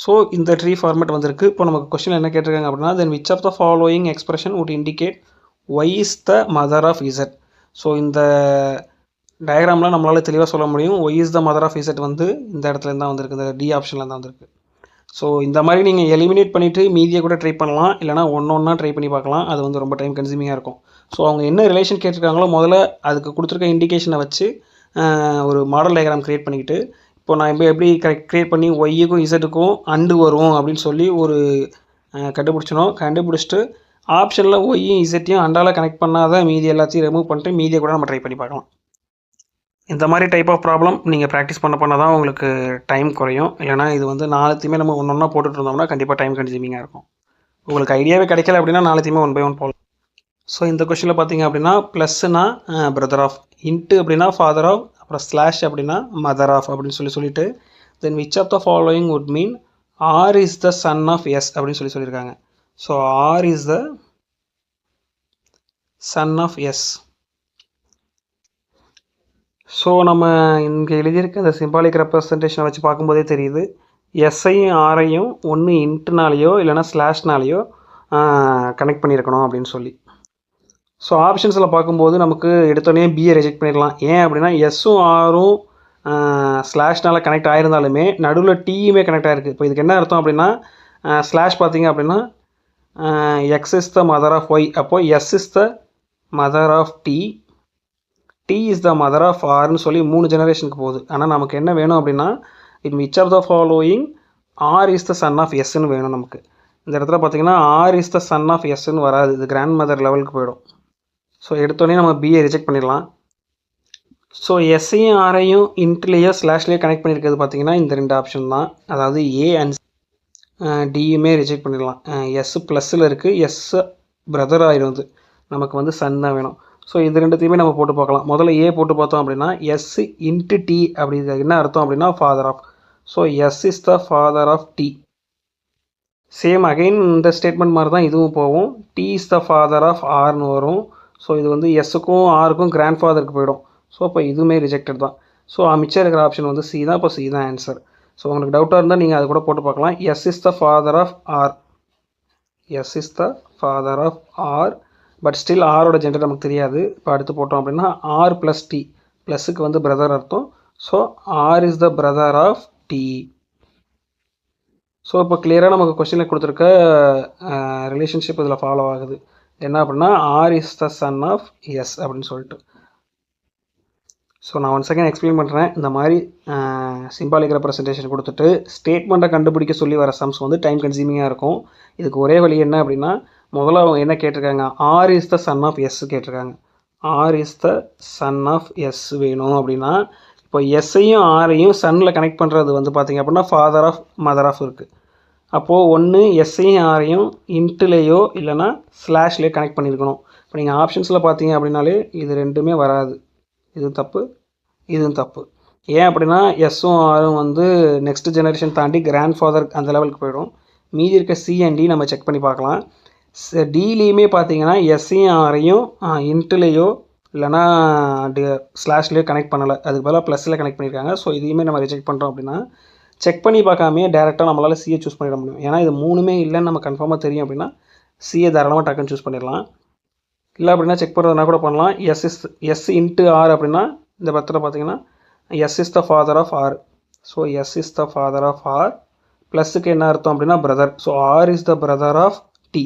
So இந்த ட்ரீ ஃபார்மேட் வந்திருக்கு. இப்போ நமக்கு கொஸ்டின் என்ன கேட்டிருக்காங்க அப்படின்னா then which of the following expression would indicate y is the mother of z. So இந்த டயக்ராமில் நம்மளால் தெளிவாக சொல்ல முடியும் y is the mother of z வந்து இந்த இடத்துல தான் வந்திருக்கு, இந்த டி ஆப்ஷனில் தான் வந்திருக்கு. ஸோ இந்த மாதிரி நீங்கள் எலிமினேட் பண்ணிவிட்டு மீதியை கூட ட்ரை பண்ணலாம், இல்லைனா ஒன்றா ட்ரை பண்ணி பார்க்கலாம். அது வந்து ரொம்ப டைம் கன்சியூமிங்காக இருக்கும். ஸோ அவங்க என்ன ரிலேஷன் கேட்டிருக்காங்களோ முதல்ல அதுக்கு கொடுத்துருக்க இண்டிகேஷனை வச்சு ஒரு மாடல் டயக்ராம் க்ரியேட் பண்ணிக்கிட்டு இப்போ நான் எப்படி க்ரியேட் பண்ணி ஒய்யுக்கும் இசட்டுக்கும் அண்டு வரும் அப்படின்னு சொல்லி ஒரு கண்டுபிடிச்சிட்டு ஆப்ஷனில் ஒய்யும் இசட்டையும் அண்டால் கனெக்ட் பண்ணாத மீதி எல்லாத்தையும் ரிமூவ் பண்ணிட்டு மீதியை கூட நம்ம ட்ரை பண்ணி பார்க்கலாம். இந்த மாதிரி டைப் ஆஃப் ப்ராப்ளம் நீங்கள் ப்ராக்டிஸ் பண்ண தான் உங்களுக்கு டைம் குறையும். இல்லைனா இது வந்து நாலுத்தையுமே நம்ம ஒன்றா போட்டுட்டு இருந்தோம்னா கண்டிப்பாக டைம் கன்சியூமிங்காக இருக்கும். உங்களுக்கு ஐடியாவே கிடைக்கல அப்படின்னா நாலுத்தையுமே 1 by 1 போகலாம். ஸோ இந்த கொஸ்டினில் பார்த்தீங்க அப்படின்னா ப்ளஸ்னா பிரதர் ஆஃப், இன்ட்டு அப்படின்னா ஃபாதர் ஆஃப், அப்புறம் ஸ்லாஷ் அப்படின்னா மதர் ஆஃப் அப்படின்னு சொல்லிட்டு then which of the following would mean R is the son of S அப்படின்னு சொல்லியிருக்காங்க. So R is the son of S. So நம்ம இங்கே எழுதியிருக்க இந்த சிம்பாலிக் ரெப்ரசன்டேஷனை வச்சு பார்க்கும்போதே தெரியுது, எஸ்ஐயும் ஆரையும் ஒன்று இன்ட்டுனாலேயோ இல்லைனா ஸ்லாஷ்னாலேயோ கனெக்ட் பண்ணியிருக்கணும் அப்படின்னு சொல்லி. ஸோ ஆப்ஷன்ஸில் பார்க்கும்போது நமக்கு எடுத்தோடனே பிஏ ரிஜெக்ட் பண்ணிடலாம். ஏன் அப்படின்னா எஸ்ஸும் ஆரும் ஸ்லாஷ்னால் கனெக்ட் ஆகிருந்தாலுமே நடுவில் டீயுமே கனெக்ட் ஆகிருக்கு. இப்போ இதுக்கு என்ன அர்த்தம் அப்படின்னா, ஸ்லாஷ் பார்த்தீங்க அப்படின்னா X is the mother of Y, அப்போது S is the mother of T, T is the mother of ஆர்னு சொல்லி 3 ஜெனரேஷனுக்கு போகுது. ஆனால் நமக்கு என்ன வேணும் அப்படின்னா, in which of the following R is the son of எஸ்ன்னு வேணும் நமக்கு. இந்த இடத்துல பார்த்தீங்கன்னா R is the son of எஸ்ன்னு வராது, இது கிராண்ட் மதர் லெவலுக்கு போயிடும். ஸோ எடுத்தோடனே நம்ம பிஏ ரிஜெக்ட் பண்ணிடலாம். ஸோ எஸ்ஸையும் ஆரையும் இன்ட்லேயோ ஸ்லாஷ்லேயோ கனெக்ட் பண்ணியிருக்கிறது பார்த்தீங்கன்னா இந்த 2 ஆப்ஷன் தான். அதாவது ஏ அண்ட் டியுமே ரிஜெக்ட் பண்ணிடலாம். எஸ் ப்ளஸில் இருக்குது, எஸ் பிரதர் ஆயிரும், நமக்கு வந்து சன் தான் வேணும். ஸோ இது 2த்தையுமே நம்ம போட்டு பார்க்கலாம். முதல்ல ஏ போட்டு பார்த்தோம் அப்படின்னா எஸ் இன்ட்டு டி அப்படி என்ன அர்த்தம் அப்படின்னா father of. So S is the father of T. Same again இந்த ஸ்டேட்மெண்ட் மாதிரி தான் இதுவும் போகும். T is the father of ஆர்னு வரும். ஸோ இது வந்து எஸ்ஸுக்கும் ஆருக்கும் கிராண்ட் ஃபாதருக்கு போயிடும். ஸோ இப்போ இதுவுமே ரிஜெக்டட் தான். ஸோ மிச்சம் இருக்கிற ஆப்ஷன் வந்து சி தான். இப்போ சி தான் ஆன்சர். ஸோ உங்களுக்கு டவுட்டாக இருந்தால் நீங்கள் அது கூட போட்டு பார்க்கலாம். S is the father of R, S is the father of R, but still ஆரோட ஜெண்டர் நமக்கு தெரியாது. இப்போ அடுத்து போட்டோம் அப்படின்னா ஆர் ப்ளஸ் டி, ப்ளஸுக்கு வந்து பிரதர் அர்த்தம். So R is the brother of T. So இப்போ கிளியராக நமக்கு கொஸ்டினில் கொடுத்துருக்க ரிலேஷன்ஷிப் இதில் ஃபாலோ ஆகுது. என்ன அப்படின்னா R is the son of S அப்படின்னு சொல்லிட்டு. ஸோ நான் ஒன் செகண்ட் எக்ஸ்பிளைன் பண்ணுறேன். இந்த மாதிரி சிம்பாலிக் ரெப்ரசன்டேஷன் கொடுத்துட்டு ஸ்டேட்மெண்ட்டை கண்டுபிடிக்க சொல்லி வர சம்ஸ் வந்து டைம் கன்சியூமிங்காக இருக்கும். இதுக்கு ஒரே வழி என்ன அப்படின்னா, முதல்ல அவங்க என்ன கேட்டிருக்காங்க, R is the son of S கேட்டிருக்காங்க. R is the son of S வேணும் அப்படின்னா, இப்போ எஸ்ஸையும் ஆரையும் சன்னில் கனெக்ட் பண்ணுறது வந்து பார்த்திங்க அப்படின்னா ஃபாதர் ஆஃப் மதர் ஆஃப் இருக்குது. அப்போது ஒன்று எஸ்ஐயும் ஆரையும் இன்ட்டுலேயோ இல்லைனா ஸ்லாஷ்லேயோ கனெக்ட் பண்ணியிருக்கணும். இப்போ நீங்கள் ஆப்ஷன்ஸில் பார்த்தீங்க அப்படின்னாலே இது 2மே வராது. இதுவும் தப்பு, இதுவும் தப்பு. ஏன் அப்படின்னா எஸ்ஸும் ஆரும் வந்து நெக்ஸ்ட் ஜெனரேஷன் தாண்டி கிராண்ட் ஃபாதர் அந்த லெவலுக்கு போயிடும். மீதி இருக்க சி அண்ட் டி நம்ம செக் பண்ணி பார்க்கலாம். டிலேயுமே பார்த்தீங்கன்னா எஸ்ஸையும் ஆரையும் இன்ட்டுலேயோ இல்லைனா ஸ்லாஷ்லேயோ கனெக்ட் பண்ணலை, அதுக்கு பதிலாக ப்ளஸில் கனெக்ட் பண்ணியிருக்காங்க. ஸோ இதையுமே நம்ம ரிஜெக்ட் பண்ணுறோம் அப்படின்னா செக் பண்ணி பார்க்காமே டேரெக்டாக நம்மளால் சிஏ சூஸ் பண்ணிட முடியும். ஏன்னா இது 3மே இல்லைன்னு நம்ம கன்ஃபார்மாக தெரியும் அப்படின்னா சிஏ தாராளமாக டக்குன்னு சூஸ் பண்ணிடலாம். இல்லை அப்படின்னா செக் பண்ணுறதுனா கூட பண்ணலாம். எஸ் இன்ட்டு ஆர் அப்படின்னா இந்த பத்தில் பார்த்தீங்கன்னா S is the father of R. So S is the father of R, ப்ளஸுக்கு என்ன அர்த்தம் அப்படின்னா brother. So R is the brother of T.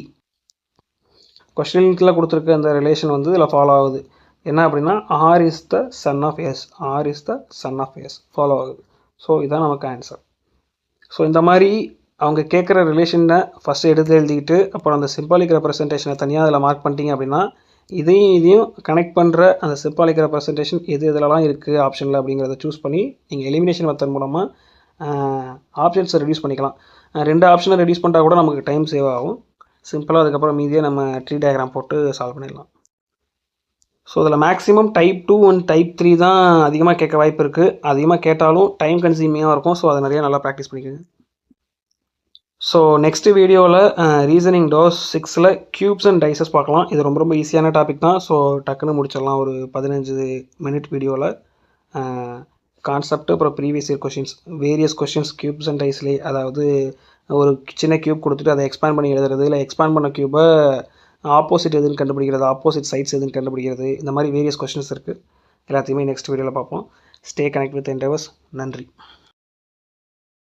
கொஸ்டினில் கொடுத்துருக்க அந்த ரிலேஷன் வந்து இதில் ஃபாலோ ஆகுது. என்ன அப்படின்னா R is the son of S, R is the son of S follow ஆகுது. ஸோ இதுதான் நமக்கு ஆன்சர். ஸோ இந்த மாதிரி அவங்க கேட்குற ரிலேஷனை ஃபஸ்ட்டு எடுத்து எழுதிக்கிட்டு அப்புறம் அந்த சிம்பாலிக் ரெப்ரசன்டேஷனை தனியாக அதில் மார்க் பண்ணிட்டீங்க அப்படின்னா இதையும் கனெக்ட் பண்ணுற அந்த சிம்பாலிக் ரெப்ரசன்டேஷன் எதுலலாம் இருக்குது ஆப்ஷனில் அப்படிங்கிறத சூஸ் பண்ணி நீங்கள் எலிமினேஷன் மெத்தட் மூலமாக ஆப்ஷன்ஸை ரெடியூஸ் பண்ணிக்கலாம். 2 ஆப்ஷனை ரெடியூஸ் பண்ணிட்டா கூட நமக்கு டைம் சேவ் ஆகும். சிம்பிளாக அதுக்கப்புறம் மீதியே நம்ம ட்ரீ டயக்ராம் போட்டு சால்வ் பண்ணிடலாம். ஸோ இதில் மேக்ஸிமம் டைப் 2 அண்ட் டைப் 3 தான் அதிகமாக கேட்க வாய்ப்பு இருக்குது. அதிகமாக கேட்டாலும் டைம் கன்சியூமிங்காக இருக்கும். ஸோ அதை நிறைய நல்லா ப்ராக்டிஸ் பண்ணிக்கோங்க. ஸோ நெக்ஸ்ட் வீடியோவில் ரீசனிங் டோஸ் 6ல் க்யூப்ஸ் அண்ட் டைசஸ் பார்க்கலாம். இது ரொம்ப ஈஸியான டாபிக் தான். ஸோ டக்குன்னு முடிச்சிடலாம் ஒரு 15 மினிட் வீடியோவில். கான்செப்ட் அப்புறம் previous year questions, various questions cubes and டைஸ்லேயே, அதாவது ஒரு சின்ன க்யூப் கொடுத்துட்டு அதை எக்ஸ்பேண்ட் பண்ணி எழுதுறது, இல்லை எக்ஸ்பேண்ட் பண்ண க்யூபை ஆப்போசிட் எதுன்னு கண்டுபிடிக்கிறது, ஆப்போசிட் சைட்ஸ் எதுன்னு கண்டுபிடிக்கிறது, இந்த மாதிரி வேரியஸ் கொஷின்ஸ் இருக்குது. எல்லாத்தையுமே நெக்ஸ்ட் வீடியோவில் பார்ப்போம். Stay connect with Endeavors. நன்றி.